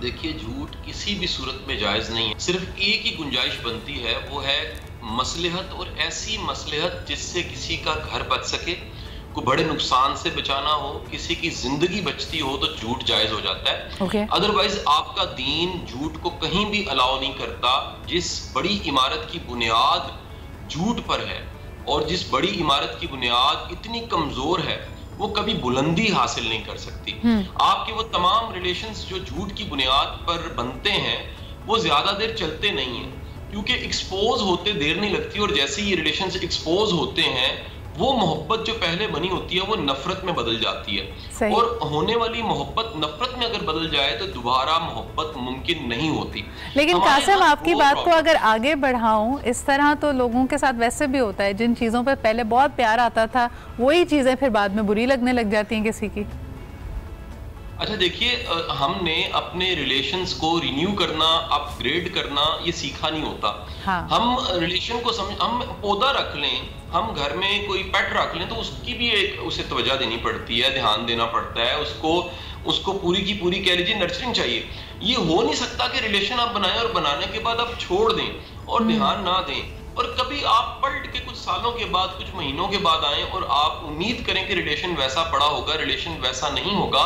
देखिए, झूठ किसी भी सूरत में जायज़ नहीं है। सिर्फ एक ही गुंजाइश बनती है, वो है मसलहत, और ऐसी मसलहत जिससे किसी का घर बच सके, कोई बड़े नुकसान से बचाना हो, किसी की जिंदगी बचती हो तो झूठ जायज हो जाता है। अदरवाइज आपका दीन झूठ को कहीं भी अलाउ नहीं करता। जिस बड़ी इमारत की बुनियाद झूठ पर है और जिस बड़ी इमारत की बुनियाद इतनी कमजोर है, वो कभी बुलंदी हासिल नहीं कर सकती। आपके वो तमाम रिलेशंस जो झूठ की बुनियाद पर बनते हैं वो ज्यादा देर चलते नहीं हैं, क्योंकि एक्सपोज होते देर नहीं लगती, और जैसे ये रिलेशंस एक्सपोज होते हैं वो मोहब्बत जो पहले बनी होती है वो नफरत में बदल जाती है, और होने वाली मोहब्बत नफरत में अगर बदल जाए तो दोबारा मोहब्बत मुमकिन नहीं होती। लेकिन कासिम, आपकी बात को अगर आगे बढ़ाऊं, इस तरह तो लोगों के साथ वैसे भी होता है, जिन चीज़ों पर पहले बहुत प्यार आता था वही चीज़ें फिर बाद में बुरी लगने लग जाती हैं किसी की। अच्छा देखिए, हमने अपने रिलेशंस को रिन्यू करना, अपग्रेड करना ये सीखा नहीं होता। हम रिलेशन को हम पौधा रख लें, हम घर में कोई पेट रख लें तो उसकी भी एक उसे तवज्जो देनी पड़ती है, ध्यान देना पड़ता है, उसको पूरी की पूरी कह लीजिए नर्चरिंग चाहिए। ये हो नहीं सकता कि रिलेशन आप बनाएं और बनाने के बाद आप छोड़ दें और ध्यान ना दें, और कभी आप पलट के कुछ सालों के बाद, कुछ महीनों के बाद आए और आप उम्मीद करें कि रिलेशन वैसा पड़ा होगा, रिलेशन वैसा नहीं होगा।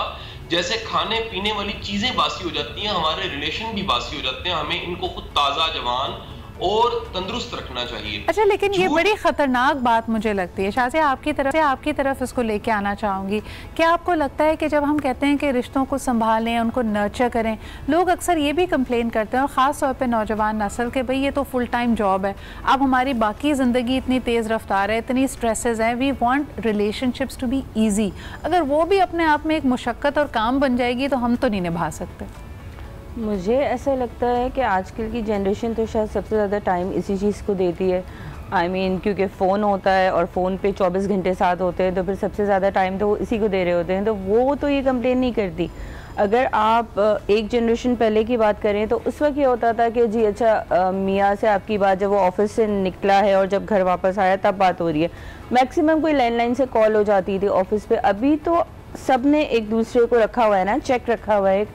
जैसे खाने पीने वाली चीजें बासी हो जाती हैं, हमारे रिलेशन भी बासी हो जाते हैं। हमें इनको खुद ताज़ा, जवान और तंदुरुस्त रखना चाहिए। अच्छा, लेकिन ये बड़ी खतरनाक बात मुझे लगती है। शाज़िया, आपकी तरफ इसको लेके आना चाहूँगी। क्या आपको लगता है कि जब हम कहते हैं कि रिश्तों को संभालें, उनको नर्चर करें, लोग अक्सर ये भी कंप्लेन करते हैं, और ख़ास तौर पे नौजवान नस्ल के, भाई ये तो फुल टाइम जॉब है, अब हमारी बाकी ज़िंदगी इतनी तेज़ रफ्तार है, इतनी स्ट्रेसेस हैं, we want relationships to be easy. अगर वो भी अपने आप में एक मुशक्क़त और काम बन जाएगी तो हम तो नहीं निभा सकते। मुझे ऐसा लगता है कि आजकल की जनरेशन तो शायद सबसे ज़्यादा टाइम इसी चीज़ को देती है। I mean, क्योंकि फ़ोन होता है और फ़ोन पे 24 घंटे साथ होते हैं, तो फिर सबसे ज़्यादा टाइम तो वो इसी को दे रहे होते हैं, तो वो तो ये कंप्लेन नहीं करती। अगर आप एक जनरेशन पहले की बात करें तो उस वक्त ये होता था कि जी अच्छा मियाँ से आपकी बात जब वो ऑफिस से निकला है और जब घर वापस आया तब बात हो रही है। मैक्सिमम कोई लैंडलाइन से कॉल हो जाती थी ऑफिस पे। अभी तो सब ने एक दूसरे को रखा हुआ है ना, चेक रखा हुआ है,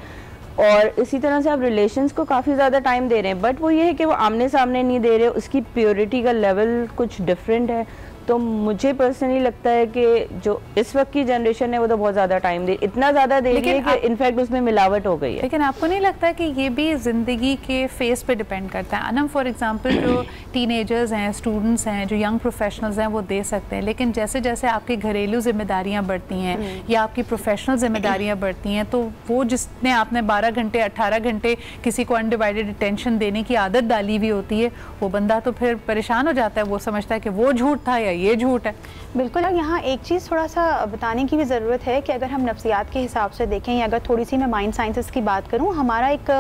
और इसी तरह से आप रिलेशंस को काफ़ी ज़्यादा टाइम दे रहे हैं, बट वो ये है कि वो आमने सामने नहीं दे रहे, उसकी प्योरिटी का लेवल कुछ डिफरेंट है। तो मुझे पर्सनली लगता है कि जो इस वक्त की जनरेशन है वो तो बहुत ज़्यादा टाइम दे, इतना ज़्यादा दे रही है कि इनफैक्ट उसमें मिलावट हो गई है। लेकिन आपको नहीं लगता कि ये भी ज़िंदगी के फेस पे डिपेंड करता है? अनम फॉर एग्जांपल जो टीनेजर्स हैं, स्टूडेंट्स हैं, जो यंग प्रोफेशनल्स हैं, वो दे सकते हैं, लेकिन जैसे जैसे आपकी घरेलू जिम्मेदारियाँ बढ़ती हैं या आपकी प्रोफेशनल जिम्मेदारियाँ बढ़ती हैं, तो वो जिसने आपने 12 घंटे 18 घंटे किसी को अनडिवाइडेड अटेंशन देने की आदत डाली हुई होती है, वो बंदा तो फिर परेशान हो जाता है, वो समझता है कि वो झूठ था या ये झूठ है। बिल्कुल। यहाँ एक चीज़ थोड़ा सा बताने की भी ज़रूरत है कि अगर हम नफ्सियात के हिसाब से देखें, या अगर थोड़ी सी मैं माइंड साइंसेस की बात करूँ, हमारा एक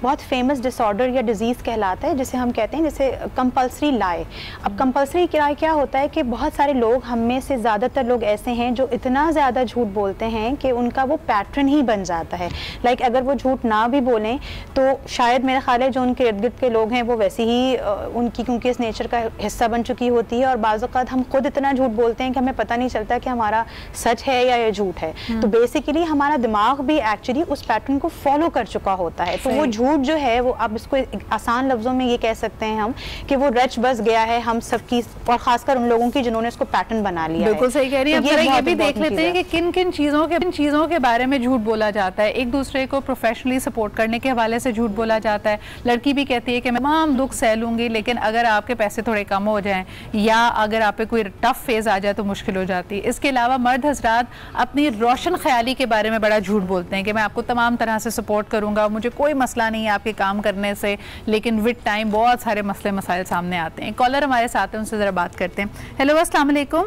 बहुत फेमस डिसऑर्डर या डिजीज़ कहलाता है जिसे हम कहते हैं जैसे कंपल्सरी लाई। अब कंपल्सरी लाई क्या होता है कि बहुत सारे लोग, हम में से ज़्यादातर लोग ऐसे हैं जो इतना ज़्यादा झूठ बोलते हैं कि उनका वो पैटर्न ही बन जाता है। लाइक अगर वो झूठ ना भी बोलें तो शायद मेरा ख्याल है जो उनके इर्द गिर्द के लोग हैं वो वैसे ही उनकी क्योंकि इस नेचर का हिस्सा बन चुकी होती है, और बाज़ औक़ात हम खुद इतना झूठ बोलते हैं कि हमें पता नहीं चलता कि हमारा सच है या ये झूठ है। तो बेसिकली हमारा दिमाग भी एक्चुअली उस पैटर्न को फॉलो कर चुका होता है। तो वो झूठ जो है वो, अब इसको आसान लफ्जों में ये कह सकते हैं हम कि वो रच बस गया है हम सबकी, और खासकर उन लोगों की जिन्होंने इसको पैटर्न बना लिया। बिल्कुल सही कह रही है। तो ये भी देख लेते हैं कि किन किन चीज़ों के बारे में झूठ बोला जाता है। एक दूसरे को प्रोफेशनली सपोर्ट करने के हवाले से झूठ बोला जाता है। लड़की भी कहती है कि मैं तमाम दुख सह लूँगी, लेकिन अगर आपके पैसे थोड़े कम हो जाएं या अगर आप पे कोई टफ फेज आ जाए तो मुश्किल हो जाती है। इसके अलावा मर्द हजरात अपनी रोशन ख्याली के बारे में बड़ा झूठ बोलते हैं कि मैं आपको तमाम तरह से सपोर्ट करूंगा, मुझे कोई मसला नहीं है आपके काम करने से, लेकिन विद टाइम बहुत सारे मसले मसाइल सामने आते हैं। कॉलर हमारे साथ हैं, उनसे ज़रा बात करते हैं। हेलो, अस्सलाम वालेकुम।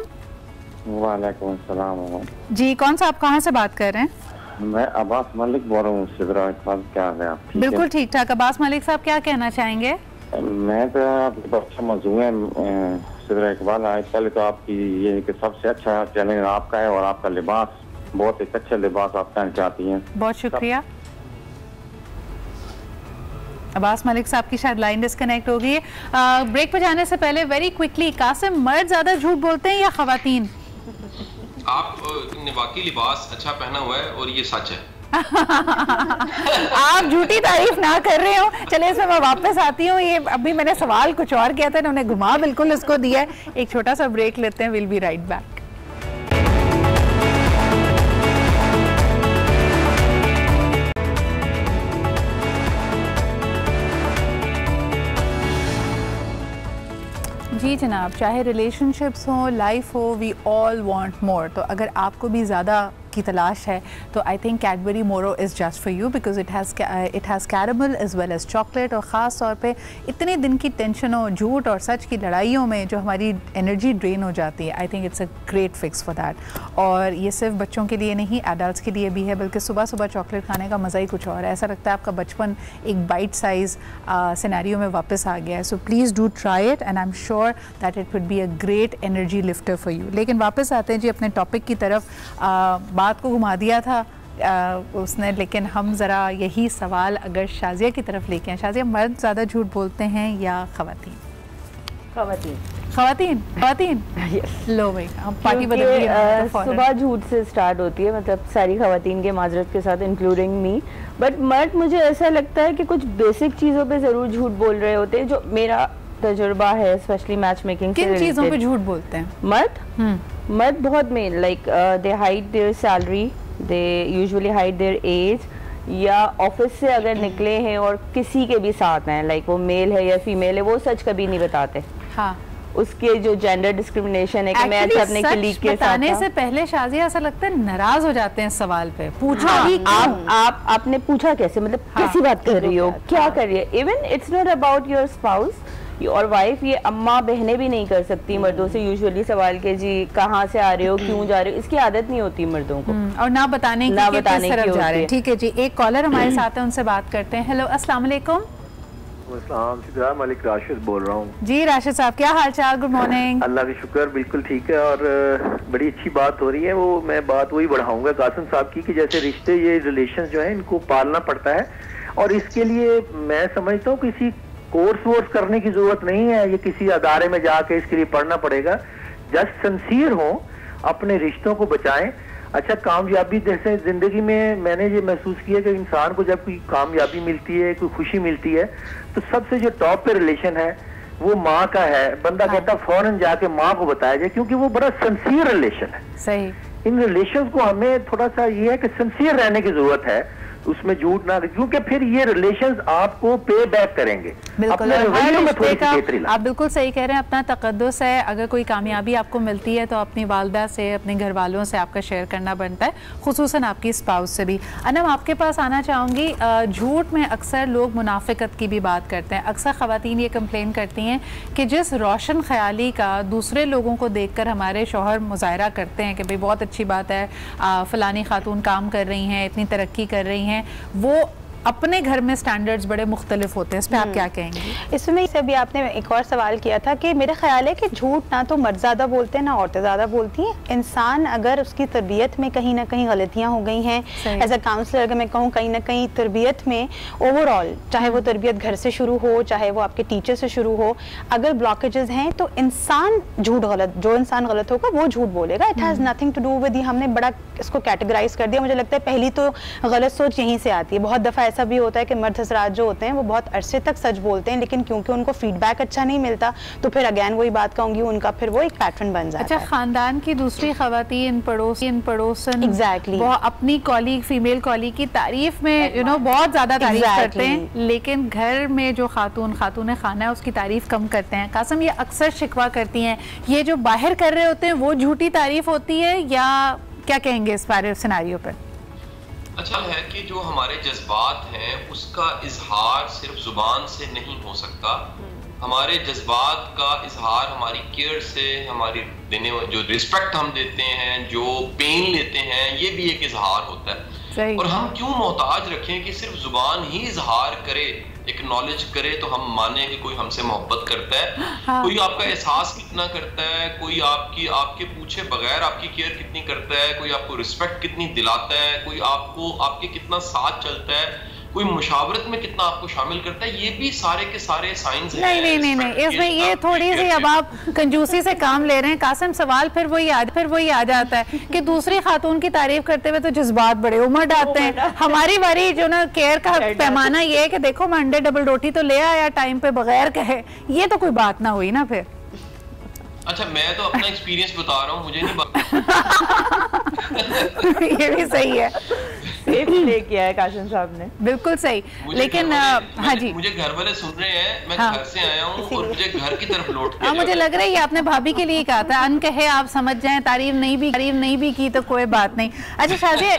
वालेकुम अस्सलाम जी, कौन सा, आप कहाँ से बात कर रहे हैं? मैं अब्बास मलिक बोल रहा हूँ। क्या है आप? बिल्कुल ठीक ठाक। अब्बास मलिक साहब, क्या कहना चाहेंगे? मैं तो आपका अच्छा मौजूद है सिद्रा इकबाल। आज पहले तो आपकी ये कि सबसे अच्छा चैनल आपका है, और आपका लिबास बहुत एक अच्छा लिबास आप पहन चाहती हैं। बहुत शुक्रिया। अब्बास मलिक साहब की शायद लाइन डिस्कनेक्ट हो गई है। ब्रेक पे जाने से पहले वेरी क्विकली, कासिम, मर्द ज्यादा झूठ बोलते हैं या खवातीन? आपने वाकई लिबास अच्छा पहना हुआ है और ये सच है। आप झूठी तारीफ ना कर रहे हो। चले, इसमें मैं वापस आती हूँ। ये अभी मैंने सवाल कुछ और किया था, इन्होंने घुमा बिल्कुल इसको दिया है। एक छोटा सा ब्रेक लेते हैं, विल बी राइट बैक। जी जनाब, चाहे रिलेशनशिप्स हो, लाइफ हो, वी ऑल वांट मोर। तो अगर आपको भी ज़्यादा की तलाश है तो I think Cadbury Moro is just for you, because it has caramel as well as chocolate. और ख़ास तौर पे इतने दिन की टेंशनों, झूठ और सच की लड़ाइयों में जो हमारी एनर्जी ड्रेन हो जाती है, I think it's a great fix for that. और ये सिर्फ बच्चों के लिए नहीं, एडल्ट्स के लिए भी है, बल्कि सुबह सुबह चॉकलेट खाने का मज़ा ही कुछ और है। ऐसा लगता है आपका बचपन एक बाइट साइज़ सिनेरियो में वापस आ गया है। So please do try it and I am sure that it would be a great energy lifter for you. लेकिन वापस आते हैं जी अपने टॉपिक की तरफ। बात को घुमा दिया था उसने, लेकिन हम ज़रा यही सवाल अगर शाज़िया की तरफ लेके हैं। शाज़िया, मर्द ज़्यादा झूठ बोलते हैं या ख़वातीन? ख़वातीन। लो भाई, हम पार्टी बदल रही है। सुबह झूठ से स्टार्ट होती है, मतलब सारी ख़वातीन के माजरत के साथ इंक्लूडिंग मी। बट मर्द, मुझे ऐसा लगता है कि कुछ बेसिक चीज़ों पे ज़रूर झूठ बोल रहे होते हैं, जो मेरा तजुर्बा है, स्पेशली मैच मेकिंग। किन चीज़ों पे झूठ बोलते हैं मर्द? मर्द बहुत men, like they hide their salary, they usually hide their age, या ऑफिस से अगर निकले हैं और किसी के भी साथ हैं, लाइक वो मेल है या फीमेल है, वो सच कभी नहीं बताते। हाँ, उसके जो जेंडर डिस्क्रिमिनेशन है कि मैं अच्छा अपने कलीग के साथ बताने से पहले शाजिया ऐसा लगता है नाराज हो जाते हैं सवाल पे, पूछा भी आपने पूछा कैसे, मतलब कैसी बात कर रही हो, क्या कर रही है। Even it's not about your spouse और वाइफ, ये अम्मा बहनें भी नहीं कर सकती मर्दों से यूजुअली सवाल के जी कहाँ से आ रहे हो, क्यों जा रहे हो, इसकी आदत नहीं होती मर्दों को, और ना बताने की तरफ जा रहे हैं। ठीक है जी, एक कॉलर हमारे साथ है, उनसे बात करते हैं। हेलो, अस्सलाम वालेकुम। मलिक राशिद बोल रहा हूँ जी। राशिद साहब क्या हाल चाल, गुड मॉर्निंग। अल्लाह का शुक्र, बिल्कुल ठीक है, और बड़ी अच्छी बात हो रही है। वो मैं बात वही बढ़ाऊंगा कासिम साहब की कि जैसे रिश्ते, ये रिलेशन जो है इनको पालना पड़ता है, और इसके लिए मैं समझता हूँ किसी कोर्स वोर्स करने की जरूरत नहीं है, ये किसी अदारे में जाके इसके लिए पढ़ना पड़ेगा। जस्ट सिंसियर हो, अपने रिश्तों को बचाएं। अच्छा, कामयाबी जैसे जिंदगी में मैंने ये महसूस किया कि इंसान को जब कोई कामयाबी मिलती है, कोई खुशी मिलती है, तो सबसे जो टॉप पे रिलेशन है वो माँ का है। बंदा कहता फौरन जाके माँ को बताया जाए, क्योंकि वो बड़ा सिंसियर रिलेशन है। सही। इन रिलेशन को हमें थोड़ा सा ये है कि सिंसियर रहने की जरूरत है, उसमें झूठ ना, क्योंकि फिर ये रिलेशंस आपको पे बैक करेंगे। बिल्कुल, आप बिल्कुल सही कह रहे हैं, अपना तकद्दुस है। अगर कोई कामयाबी आपको मिलती है तो अपनी वालदा से, अपने घर वालों से आपका शेयर करना बनता है, खुसूसन आपकी स्पाउस से भी। अनम, आपके पास आना चाहूँगी। झूठ में अक्सर लोग मुनाफिकत की भी बात करते हैं। अक्सर ख़वातीन ये कंप्लेन करती हैं कि जिस रोशन ख्याली का दूसरे लोगों को देख कर हमारे शौहर मुजाहरा करते हैं कि भाई बहुत अच्छी बात है, फ़लानी खातून काम कर रही हैं, इतनी तरक्की कर रही हैं, वो अपने घर में स्टैंडर्ड्स बड़े मुख्तलिफ होते हैं। इस पर आप क्या कहेंगे? इसमें से भी आपने एक और सवाल किया था कि मेरा ख्याल है कि झूठ ना तो मर्द ज़्यादा बोलते हैं ना औरतें ज़्यादा बोलती हैं। इंसान अगर उसकी तरबियत में कहीं ना कहीं गलतियाँ हो गई हैं, एज अ काउंसलर अगर मैं कहूँ, कहीं ना कहीं तरबियत में ओवरऑल, चाहे वो तरबियत घर से शुरू हो, चाहे वो आपके टीचर से शुरू हो, अगर ब्लॉकेजेस हैं तो इंसान झूठ गलत, जो इंसान गलत होगा वो झूठ बोलेगा। It has nothing to do with, हमने बड़ा इसको कैटेगराइज कर दिया। मुझे लगता है पहली तो गलत सोच यहीं से आती है। बहुत दफ़ा ऐसा भी होता है कि मर्द हज़रात जो होते हैं वो बहुत अरसे तक सच बोलते हैं, लेकिन क्योंकि उनको फीडबैक अच्छा नहीं मिलता तो फिर अगैन वही बात कहूँगी, उनका फिर वो एक पैटर्न बन जाता है। अच्छा, खानदान की दूसरी खवातीन, पड़ोसन, एग्जैक्टली, वो अपनी कॉलीग, फीमेल कॉलीग की तारीफ में बहुत ज़्यादा तारीफ करते हैं, लेकिन घर में जो खातून खाना है उसकी तारीफ कम करते हैं। कासिम, ये अक्सर शिकवा करती हैं, ये जो बाहर कर रहे होते हैं वो झूठी तारीफ होती है, या क्या कहेंगे इस बारे सिनेरियो पर? अच्छा है कि जो हमारे जज्बात हैं उसका इजहार सिर्फ जुबान से नहीं हो सकता। हमारे जज्बात का इजहार हमारी केयर से, हमारी देने जो रिस्पेक्ट हम देते हैं, जो पेन लेते हैं, ये भी एक इजहार होता है। और हम क्यों मोहताज रखें कि सिर्फ जुबान ही इजहार करे, एक्नॉलेज करे तो हम माने कि कोई हमसे मोहब्बत करता है। हाँ। कोई आपका एहसास कितना करता है, कोई आपके पूछे बगैर आपकी केयर कितनी करता है, कोई आपको रिस्पेक्ट कितनी दिलाता है, कोई आपके कितना साथ चलता है, कोई मुशावरत में कितना आपको शामिल करता है, ये भी सारे के सारे साइंस हैं। नहीं, इसमें ये थोड़ी सी अब आप कंजूसी से काम ले रहे हैं कासिम। सवाल फिर वही आ जाता है कि दूसरी खातून की तारीफ करते हुए तो जज्बात बड़े उमड़ आते हैं। हमारी बारी जो ना केयर का पैमाना ये है कि देखो मैं अंडे डबल रोटी तो ले आया टाइम पे बगैर कहे, ये तो कोई बात ना हुई ना फिर। अच्छा, मैं तो अपना एक्सपीरियंस बता रहा हूँ, मुझे नहीं बात ये भी सही है, लेके आया कासिम साहब ने, बिल्कुल सही। लेकिन हाँ जी, मुझे घर वाले सुन रहे हैं, मैं घर से आया हूँ और मुझे घर की तरफ लौट के मुझे लग रहा है ये आपने भाभी के लिए कहा था, अन कहे आप समझ जाएं, तारीफ नहीं भी की तो कोई बात नहीं। अच्छा शाजिया,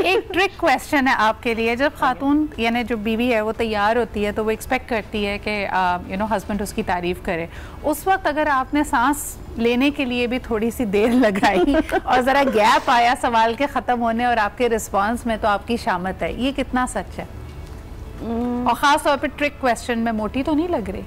एक ट्रिक क्वेश्चन है आपके लिए। जब खातून यानी जो बीवी है वो तैयार होती है तो वो एक्सपेक्ट करती है कि हस्बैंड उसकी तारीफ करे, उस वक्त अगर आपने सांस लेने के लिए भी थोड़ी सी देर लगाई और ज़रा गैप आया सवाल के ख़त्म होने और आपके रिस्पांस में, तो आपकी शामत है, ये कितना सच है? और ख़ास तौर पे ट्रिक क्वेश्चन में मोटी तो नहीं लग रही?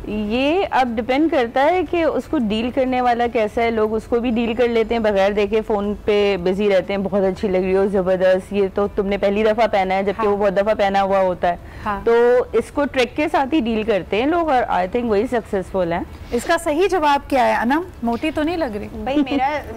ये अब डिपेंड करता है कि उसको डील करने वाला कैसा है। लोग उसको भी डील कर लेते हैं बगैर देखे, फ़ोन पे बिजी रहते हैं, बहुत अच्छी लग रही हो, ज़बरदस्त, ये तो तुमने पहली दफ़ा पहना है, जबकि वो बहुत दफ़ा पहना हुआ होता है। तो इसको ट्रिक के साथ ही डील करते हैं लोग, और आई थिंक वही सक्सेसफुल है। इसका सही जवाब क्या है अनम? मोटी तो नहीं लग रही भाई?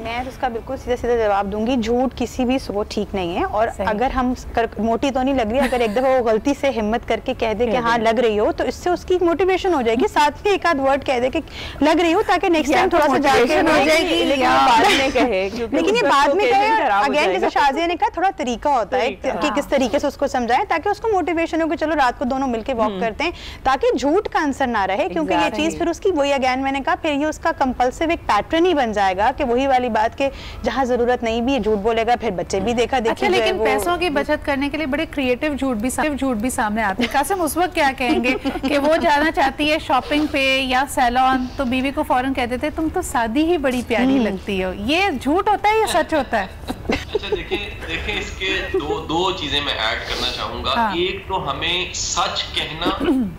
मैं उसका बिल्कुल सीधा जवाब दूंगी, झूठ किसी भी वो ठीक नहीं है। और अगर हम मोटी तो नहीं लग रही, अगर एक दफ़ा वो गलती से हिम्मत करके कह दे कि हाँ लग रही हो, तो इससे उसकी मोटिवेशन हो जाएगी, साथ में एक आध वर्ड कह दे कि लग रही हूँ, ताकि नेक्स्ट टाइम थोड़ा सा जाके बाद में कहे, लेकिन ये बाद में कहे। अगेन जैसे शाजिया ने कहा, थोड़ा तरीका होता है कि किस तरीके से उसको समझाएं ताकि उसको मोटिवेशन हो कि चलो रात को दोनों मिलके वॉक करते हैं, ताकि झूठ का आंसर ना रहे, क्योंकि ये चीज फिर उसकी वही अगेन मैंने कहा फिर ये उसका कंपल्सिव एक पैटर्न ही बन जाएगा कि वही वाली बात के जहाँ जरूरत नहीं भी झूठ बोलेगा, फिर बच्चे भी देखा देखी। अच्छा, लेकिन पैसों की बचत करने के लिए बड़े क्रिएटिव झूठ भी सामने आते हैं। कासिम उस वक्त क्या कहेंगे कि वो जाना चाहती है शॉपिंग पे या सैलून, तो बीवी को फौरन कह देते तुम तो शादी ही बड़ी प्यारी लगती हो। ये झूठ होता है या सच होता है? अच्छा देखिए इसके दो चीजें मैं ऐड करना चाहूंगा। हाँ। एक तो हमें सच कहना,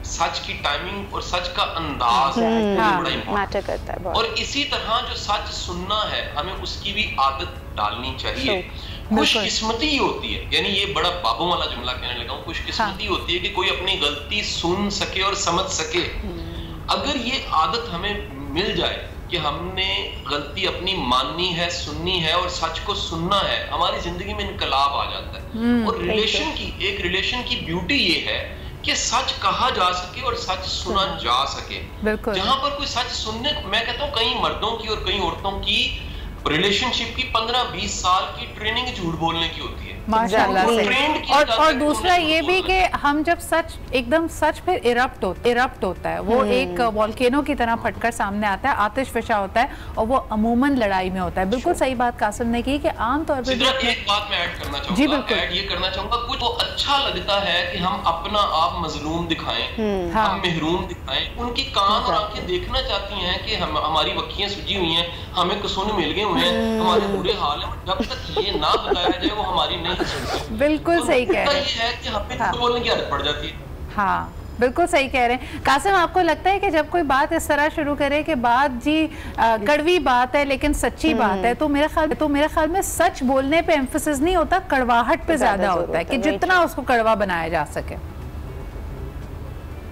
सच की टाइमिंग और सच का अंदाज बड़ा इम्पोर्टेंट करता है। और इसी तरह जो सच सुनना है हमें उसकी भी आदत डालनी चाहिए। खुशकिस्मती होती है, यानी ये बड़ा बाबों वाला जुमला कहने लगा हूँ, खुशकिस्मती होती है कि कोई अपनी गलती सुन सके और समझ सके। अगर ये आदत हमें मिल जाए कि हमने गलती अपनी माननी है, सुननी है और सच को सुनना है, हमारी जिंदगी में इनकलाब आ जाता है। और रिलेशन की ब्यूटी ये है कि सच कहा जा सके और सच सुना जा सके। जहां पर कोई सच सुनने, मैं कहता हूँ कई मर्दों की और कई औरतों की रिलेशनशिप की 15-20 साल की ट्रेनिंग झूठ बोलने की होती है माशाल्लाह से। और दूसरा ये भी कि हम जब सच एकदम सच फिर इरप्ट होता है, वो एक वॉल्केनो की तरह फटकर सामने आता है, आतिश फिशा होता है और वो अमूमन लड़ाई में होता है। बिल्कुल सही बात कासिम ने की कि आमतौर पर एक बात मैं ऐड करना चाहूंगा। जी बिल्कुल, ऐड ये करना चाहूंगा, कुछ तो अच्छा लगता है कि हम अपना आप मजलूम दिखाएं, हम महरूम दिखाएं, उनकी कान और आंखें देखना चाहती हैं कि हमारी वक्कियां सूजी हुई हैं, हमें कसून मिल गए हुए हैं, हमारे बुरे हाल है। जब तक ये ना बताया जाए वो हमारी नहीं सुनते। बिल्कुल तो सही कह रहे हैं। ये है कि हमें झूठ बोलने की आदत पड़ जाती है। हाँ बिल्कुल सही कह रहे हैं कासिम। आपको लगता है कि जब कोई बात इस तरह शुरू करे कि बात जी कड़वी बात है लेकिन सच्ची बात है, तो मेरे ख्याल में सच बोलने पे एम्फेसिस नहीं होता, कड़वाहट पे ज्यादा होता है कि जितना उसको कड़वा बनाया जा सके।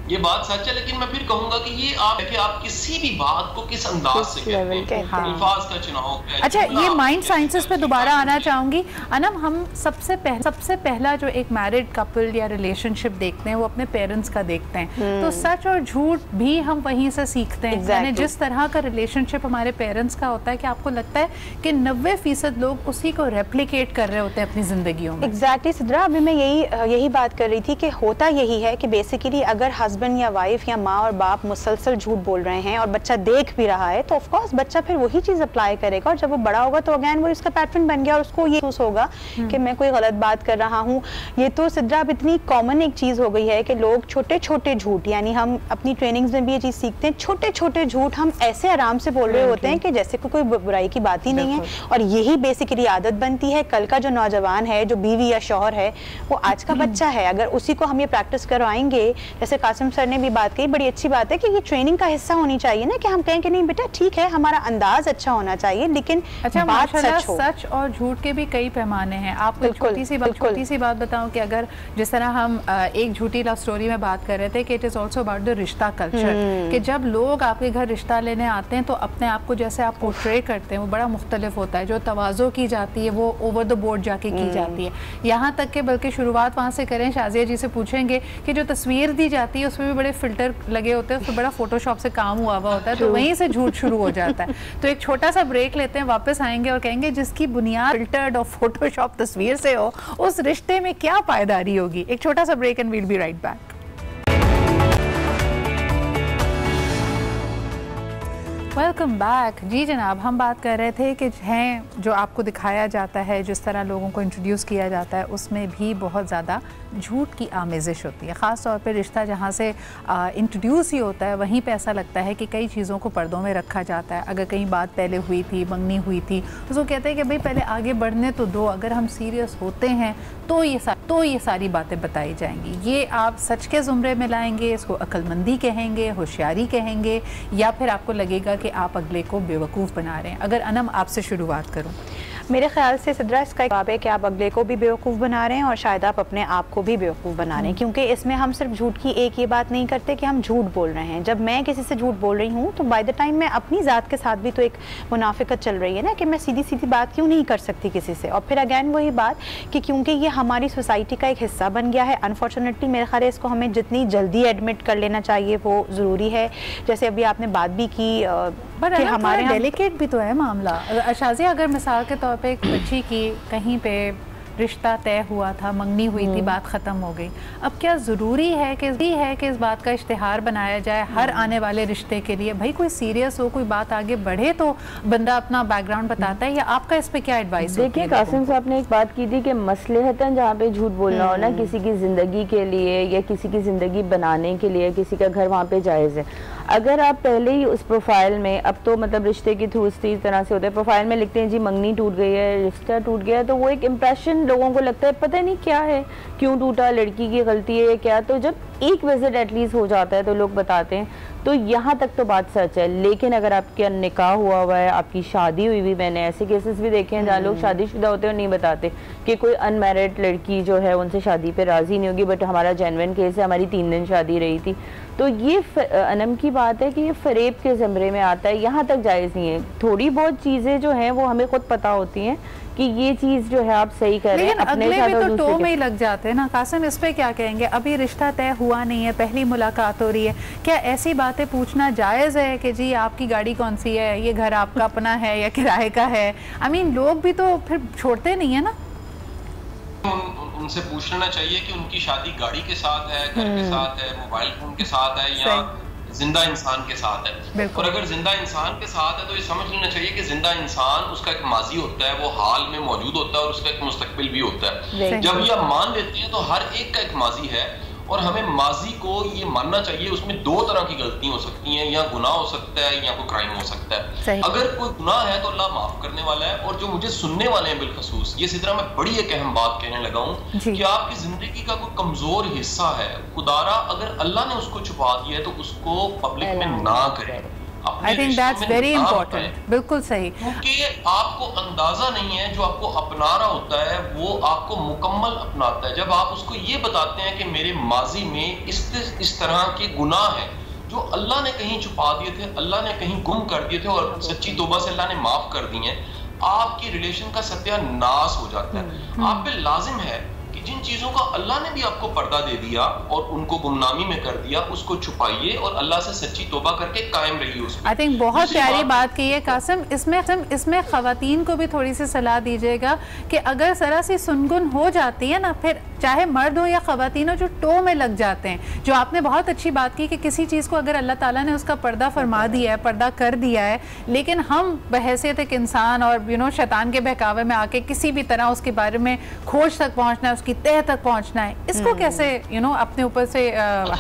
ये बात सच है, लेकिन मैं फिर कहूंगा कि ये आप किसी भी बात को किस अंदाज से कहते हैं, अल्फाज का चुनाव। अच्छा, ये माइंड साइंसेस पे दोबारा आना चाहूंगी। अनम, हम सबसे पहला जो एक मैरिड कपल या रिलेशनशिप देखते हैं वो अपने पेरेंट्स का देखते हैं, तो सच और झूठ भी हम वहीं से सीखते हैं। यानी जिस तरह का रिलेशनशिप हमारे पेरेंट्स का होता है, कि आपको लगता है कि 90% लोग उसी को रेप्लिकेट कर रहे होते हैं अपनी जिंदगियों में? एग्जैक्टली सिद्रा, अभी मैं यही बात कर रही थी कि होता यही है कि बेसिकली अगर हस्बैंड या वाइफ या माँ और बाप मुसलसल झूठ बोल रहे हैं और बच्चा देख भी रहा है, तो ऑफ कोर्स बच्चा फिर वही चीज अप्लाई करेगा, और जब वो बड़ा होगा तो अगेन वो इसका पैटर्न बन गया और उसको ये महसूस होगा कि मैं कोई गलत बात कर रहा हूँ। ये तो सिद्रा अब इतनी कॉमन एक चीज हो गई है कि लोग छोटे छोटे झूठ, यानी हम अपनी ट्रेनिंग्स में भी ये चीज सीखते हैं, छोटे छोटे झूठ हम ऐसे आराम से बोल रहे होते हैं कि जैसे कोई बुराई की बात ही नहीं है। और यही बेसिकली आदत बनती है। कल का जो नौजवान है, जो बीवी या शौहर है, वो आज का बच्चा है। अगर उसी को हम ये प्रैक्टिस करवाएंगे, जैसे कासिम सर ने भी बात कही, बड़ी अच्छी बात है कि ये ट्रेनिंग का हिस्सा होनी चाहिए ना, कि हम कहें कि नहीं बेटा ठीक है, हमारा अंदाज अच्छा होना चाहिए, लेकिन अच्छा, बात सच हो। सच और झूठ के भी कई पैमाने हैं। आपको एक छोटी सी बात बताऊं कि अगर जिस तरह हम एक झूठी लव स्टोरी में बात कर रहे थे कि it is also about the रिश्ता कल्चर, कि जब लोग आपके घर रिश्ता लेने आते हैं तो अपने आप को जैसे आप पोर्ट्रे करते हैं वो बड़ा मुख्तलिफ होता है। जो तवाज़ो की जाती है वो ओवर द बोर्ड जाके की जाती है। यहाँ तक कि बल्कि शुरुआत वहाँ से करें, शाजिया जी से पूछेंगे कि जो तस्वीर दी जाती है उसमें भी बड़े फिल्टर लगे होते हैं, उसमें बड़ा फोटोशॉप से काम हुआ होता है, तो वहीं से झूठ शुरू हो जाता है। तो एक छोटा सा ब्रेक लेते हैं, वापस आएंगे और कहेंगे जिसकी बुनियाद फिल्टर्ड और फोटोशॉप तस्वीर से हो उस रिश्ते में क्या पायदारी होगी। एक छोटा सा break and we'll be right back. Welcome back. जी जनाब, हम बात कर रहे थे कि हैं जो आपको दिखाया जाता है, जिस तरह लोगों को इंट्रोड्यूस किया जाता है, उसमें भी बहुत ज़्यादा झूठ की आमेज़िश होती है। ख़ास तौर पे रिश्ता जहाँ से इंट्रोड्यूस ही होता है वहीं पे ऐसा लगता है कि कई चीज़ों को पर्दों में रखा जाता है। अगर कहीं बात पहले हुई थी, मंगनी हुई थी, तो वो कहते हैं कि भाई पहले आगे बढ़ने तो दो, अगर हम सीरियस होते हैं तो ये सारी बातें बताई जाएंगी। ये आप सच के ज़ुमरे में लाएंगे, इसको अक्लमंदी कहेंगे, होशियारी कहेंगे, या फिर आपको लगेगा कि आप अगले को बेवकूफ़ बना रहे हैं? अगर अनम आपसे शुरुआत करूँ। मेरे ख्याल से सिद्रा इसका जवाब है कि आप अगले को भी बेवकूफ़ बना रहे हैं और शायद आप अपने आप को भी बेवकूफ़ बना रहे हैं, क्योंकि इसमें हम सिर्फ झूठ की एक ये बात नहीं करते कि हम झूठ बोल रहे हैं। जब मैं किसी से झूठ बोल रही हूँ तो बाय द टाइम मैं अपनी ज़ात के साथ भी तो एक मुनाफिकत चल रही है ना, कि मैं सीधी सीधी बात क्यों नहीं कर सकती किसी से। और फिर अगैन वही बात कि क्योंकि ये हमारी सोसाइटी का एक हिस्सा बन गया है, अनफॉर्चुनेटली मेरे ख्याल है इसको हमें जितनी जल्दी एडमिट कर लेना चाहिए वो ज़रूरी है। जैसे अभी आपने बात भी की कि हमारे डेलिकेट भी तो है मामला। शाज़िया, अगर मिसाल के तौर पे एक बच्ची की कहीं पे रिश्ता तय हुआ था, मंगनी हुई थी, बात ख़त्म हो गई, अब क्या ज़रूरी है कि इस बात का इश्तिहार बनाया जाए हर आने वाले रिश्ते के लिए? भाई कोई सीरियस हो, कोई बात आगे बढ़े तो बंदा अपना बैकग्राउंड बताता है, या आपका इस पे क्या एडवाइस? देखिए, कासिम साहब ने एक बात की थी कि मसलहतन जहाँ पे झूठ बोलना हो ना, किसी की ज़िंदगी के लिए या किसी की ज़िंदगी बनाने के लिए, किसी का घर वहाँ पे जायज़ है। अगर आप पहले ही उस प्रोफाइल में, अब तो मतलब रिश्ते की थ्रू इस तरह से होता है, प्रोफाइल में लिखते हैं जी मंगनी टूट गई है, रिश्ता टूट गया, तो वो एक इम्प्रेशन लोगों को लगता है पता नहीं क्या है, क्यों टूटा, लड़की की गलती है क्या। तो जब एक विजिट एटलीस्ट हो जाता है तो लोग बताते हैं, तो यहाँ तक तो बात सच है। लेकिन अगर आपका निकाह हुआ है, आपकी शादी हुई हुई, मैंने ऐसे केसेस भी देखे हैं जहाँ लोग शादीशुदा होते हैं और नहीं बताते कि कोई अनमैरिड लड़की जो है उनसे शादी पे राज़ी नहीं होगी, बट हमारा जेन्युइन केस है, हमारी 3 दिन शादी रही थी। तो ये अनम की बात है कि ये फरेब के ज़मरे में आता है, यहाँ तक जायज़ नहीं है। थोड़ी बहुत चीज़ें जो हैं वो हमें खुद पता होती हैं कि ये चीज़ जो है आप सही कर रहे हैं, अपने अगले भी तो टो में ही लग जाते हैं ना। कासिम, इस पे क्या कहेंगे? अभी रिश्ता तय हुआ नहीं है, पहली मुलाकात हो रही है, क्या ऐसी बातें पूछना जायज़ है कि जी आपकी गाड़ी कौन सी है, ये घर आपका अपना है या किराए का है? आई मीन लोग भी तो फिर छोड़ते नहीं है ना। उनसे पूछ लेना चाहिए कि उनकी शादी गाड़ी के साथ है, घर के साथ है, मोबाइल फोन के साथ है, या जिंदा इंसान के साथ है। और अगर जिंदा इंसान के साथ है तो ये समझ लेना चाहिए कि जिंदा इंसान, उसका एक माजी होता है, वो हाल में मौजूद होता है, और उसका एक मुस्तकबिल भी होता है। जब ये आप मान लेते हैं तो हर एक का एक माजी है, और हमें माजी को ये मानना चाहिए। उसमें 2 तरह की गलतियां हो सकती हैं, या गुनाह हो सकता है या कोई क्राइम हो सकता है। अगर कोई गुनाह है तो अल्लाह माफ करने वाला है। और जो मुझे सुनने वाले हैं बिलखसूस, ये सिद्रा मैं बड़ी एक अहम बात कहने लगा हूँ कि आपकी जिंदगी का कोई कमजोर हिस्सा है, खुदारा अगर अल्लाह ने उसको छुपा दिया है तो उसको पब्लिक में ना करें। I think that's very important. बिल्कुल सही, क्योंकि आपको अंदाजा नहीं है, जो आपको अपना रहा होता है वो आपको मुकम्मल अपनाता है। जब आप उसको ये बताते हैं कि मेरे माजी में इस तरह के गुनाह हैं जो अल्लाह ने कहीं छुपा दिए थे, अल्लाह ने कहीं गुम कर दिए थे, और सच्ची तौबा से अल्लाह ने माफ कर दिए हैं, आपकी रिलेशन का सत्यानाश हो जाता है। आप पे लाजिम है कि जिन चीजों का अल्लाह ने भी आपको पर्दा दे दिया और उनको गुमनामी में कर दिया, उसको छुपाइए और अल्लाह से सच्ची तौबा करके कायम रहिए उसमें। आई थिंक बहुत प्यारी बात की है कासिम। इसमें खवातीन को भी थोड़ी सी सलाह दीजिएगा कि अगर जरा सी सुनगुन हो जाती है ना, फिर चाहे मर्द हो या खवातीन हो, जो टो में लग जाते हैं। जो आपने बहुत अच्छी बात की कि किसी चीज़ को अगर अल्लाह ताला ने उसका पर्दा फरमा दिया है, पर्दा कर दिया है, लेकिन हम बहैसियत एक इंसान और शैतान के बहकावे में आके किसी भी तरह उसके बारे में खोज तक पहुंचना है, उसकी तह तक पहुंचना है, इसको कैसे अपने ऊपर से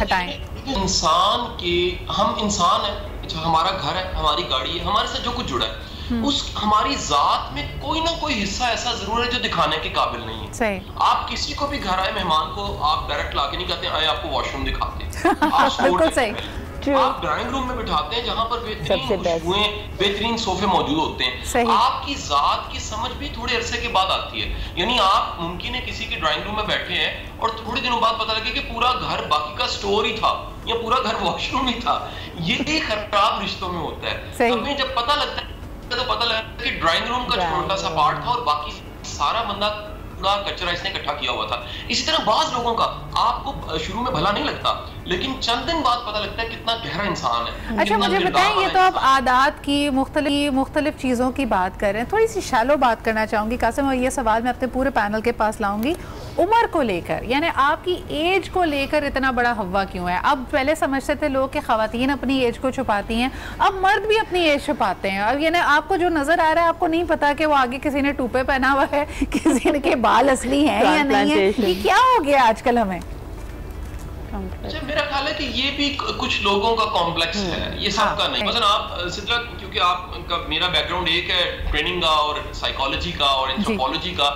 हटाएं? इंसान के, हम इंसान है, हमारा घर है, हमारी गाड़ी है, हमारे से जो कुछ जुड़ा है, उस हमारी जात में कोई ना कोई हिस्सा ऐसा जरूर है जो दिखाने के काबिल नहीं है। सही। आप किसी को भी घर आए मेहमान को आप डायरेक्ट लाके नहीं कहते आए आपको वॉशरूम दिखाते हैं। आप ड्राइंग रूम में बिठाते हैं जहाँ पर बेहतरीन खुशबुएं, बेहतरीन सोफे मौजूद होते हैं। आपकी जात की समझ भी थोड़े अरसे के बाद आती है। यानी आप मुमकिन है किसी के ड्राइंग रूम में बैठे हैं और थोड़े दिनों बाद पता लगे कि पूरा घर बाकी का स्टोर ही था या पूरा घर वॉशरूम ही था। ये खराब रिश्तों में होता है। हमें जब पता लगता है तो पता लगा कि ड्राइंग रूम का छोटा सा पार्ट था और बाकी सारा बंदा कचरा इसने इकट्ठा किया हुआ था। इसी तरह बाज लोगों का आपको शुरू में भला नहीं लगता, लेकिन चंद दिन बाद पता लगता है कितना गहरा इंसान है। अच्छा मुझे बताएं, ये तो आप आदात की मुख्तलिफ चीज़ों की बात कर रहे हैं, थोड़ी सी शैलो बात करना चाहूँगी कासिम, और ये सवाल मैं अपने पूरे पैनल के पास लाऊंगी। उम्र को लेकर, यानी आपकी एज को लेकर इतना बड़ा हवा क्यों है? अब पहले समझते थे लोग कि खवातीन अपनी एज को छुपाती हैं, अब मर्द भी अपनी एज छुपाते हैं। अब यानी आपको जो नजर आ रहा है, आपको नहीं पता कि वो आगे किसी ने टूपे पहना हुआ है, किसी के बाल असली हैं या नहीं है, ये क्या हो गया आजकल हमें? अच्छा मेरा ख्याल है कि ये भी कुछ लोगों का कॉम्प्लेक्स है, ये सबका नहीं। मतलब आप सिद्रा, क्योंकि आपका मेरा बैकग्राउंड एक है ट्रेनिंग का और साइकोलॉजी का और एंथ्रोपोलॉजी का,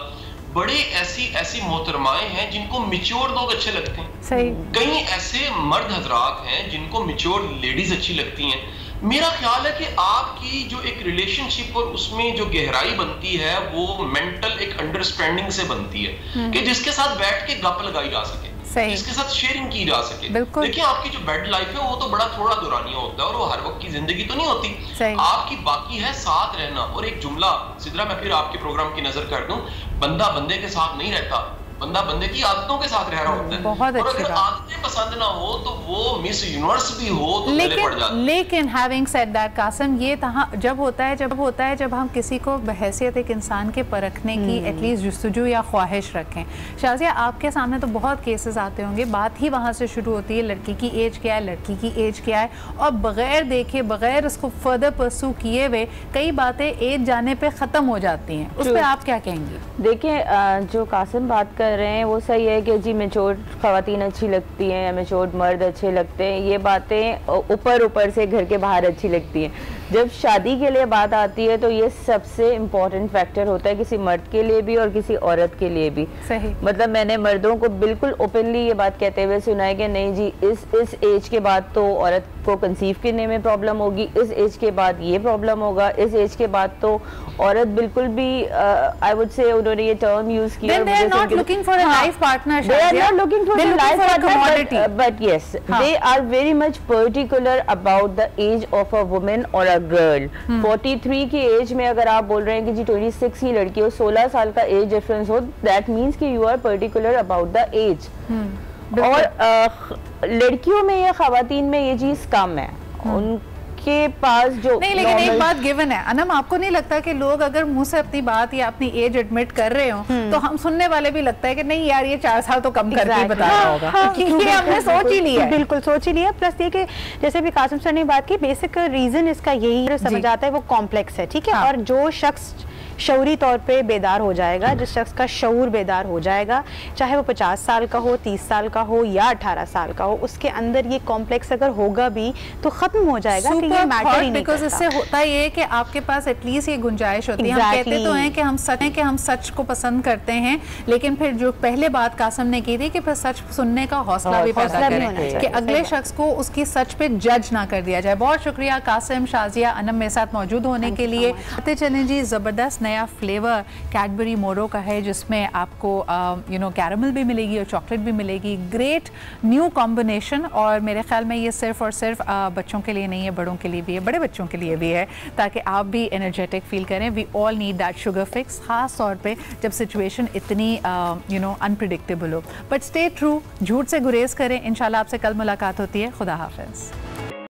बड़े ऐसी मोहतरमाएं हैं जिनको मिच्योर लोग अच्छे लगते हैं। सही। कई ऐसे मर्द हजरात हैं जिनको मिच्योर लेडीज अच्छी लगती हैं। मेरा ख्याल है कि आपकी जो एक रिलेशनशिप और उसमें जो गहराई बनती है वो मेंटल एक अंडरस्टैंडिंग से बनती है कि जिसके साथ बैठ के गप लगाई जा सके, जिसके साथ शेयरिंग की जा सके। देखिए आपकी जो बेड लाइफ है वो तो बड़ा थोड़ा दौरानिया होता है और वो हर वक्त की जिंदगी तो नहीं होती। आपकी बाकी है साथ रहना। और एक जुमला सिद्रा मैं फिर आपके प्रोग्राम की नजर कर दूं, बंदा बंदे के साथ नहीं रहता, बंदा बंदे की आदतों के साथ रह रहा होता है। बहुत और अगर आदतें पसंद ना हो तो वो मिस यूनिवर्स भी हो तो गले पड़ जाता है। लेकिन हैविंग सेड दैट कासिम, ये जब होता है जब हम किसी को बहैसियत एक इंसान के परखने की एटलीस्ट जुस्तजू या ख्वाहिश रखें। शाज़िया आपके सामने तो बहुत केसेस आते होंगे, बात ही वहाँ से शुरू होती है लड़की की एज क्या है, लड़की की एज क्या है, और बगैर देखे बगैर उसको फर्दर परस्यू किए हुए कई बातें एज जाने पे ख़त्म हो जाती हैं। उस पर आप क्या कहेंगी? देखिए जो कासिम बात कर रहे हैं वो सही है कि जी मैच्योर ख़वातीन अच्छी लगती हैं या मैच्योर मर्द अच्छे लगते हैं, ये बातें ऊपर से घर के बाहर अच्छी लगती हैं। जब शादी के लिए बात आती है तो ये सबसे इम्पोर्टेंट फैक्टर होता है किसी मर्द के लिए भी और किसी औरत के लिए भी। सही। मतलब मैंने मर्दों को बिल्कुल ओपनली ये बात कहते हुए सुना है कि नहीं जी इस एज के बाद तो औरत को कंसीव करने में प्रॉब्लम होगी, इस एज के बाद ये प्रॉब्लम होगा, इस एज के बाद तो औरत बिल्कुल भी आई वुड से उन्होंने ये टर्म यूज किया but yes they are very much particular about the age of a women और गर्ल। 43 की एज में अगर आप बोल रहे हैं कि जी 26 की लड़की हो, 16 साल का एज डिफरेंस हो, दैट मीन्स कि you are particular about the age. और लड़कियों में या खवातीन में ये चीज कम है, उनके पास जो नहीं। लेकिन एक बात गिवन है अनम, आपको नहीं लगता कि लोग अगर मुंह से अपनी बात या अपनी एज एडमिट कर रहे हो तो हम सुनने वाले भी लगता है कि नहीं यार ये 4 साल तो कम करके ही बता रहा होगा, क्योंकि हमने सोच ही लिया। बिल्कुल सोच ही लिया। प्लस ये कि जैसे भी कासिम सर ने बात की, बेसिक रीजन इसका यही समझ आता है, वो कॉम्प्लेक्स है, ठीक है। और जो शख्स शऊरी तौर पे बेदार हो जाएगा, जिस शख्स का शऊर बेदार हो जाएगा, चाहे वो 50 साल का हो, 30 साल का हो या 18 साल का हो, उसके अंदर ये कॉम्प्लेक्स अगर होगा भी तो खत्म हो जाएगा कि ये मैटर ही नहीं करता। इससे होता ये है कि आपके पास एटलीस्ट ये गुंजाइश होती है। हम कहते तो हैं कि हम सच को पसंद करते हैं, लेकिन फिर जो पहले बात कासिम ने की थी कि फिर सच सुनने का हौसला भी पैदा करें कि अगले शख्स को उसकी सच पे जज ना कर दिया जाए। बहुत शुक्रिया कासिम, शाजिया, अनम मेरे साथ मौजूद होने के लिए। आते चलें जी, जबरदस्त नया फ्लेवर कैडबरी मोरो का है जिसमें आपको कैरमल भी मिलेगी और चॉकलेट भी मिलेगी। ग्रेट न्यू कॉम्बिनेशन, और मेरे ख्याल में ये सिर्फ और सिर्फ बच्चों के लिए नहीं है, बड़ों के लिए भी है, बड़े बच्चों के लिए भी है, ताकि आप भी एनर्जेटिक फील करें। We all need that sugar fix, खास तौर पे जब सिचुएशन इतनी अनप्रिडिक्टेबल हो। बट स्टे ट्रू, झूठ से गुरेज करें। इंशाल्लाह आपसे कल मुलाकात होती है। खुदा हाफिज़।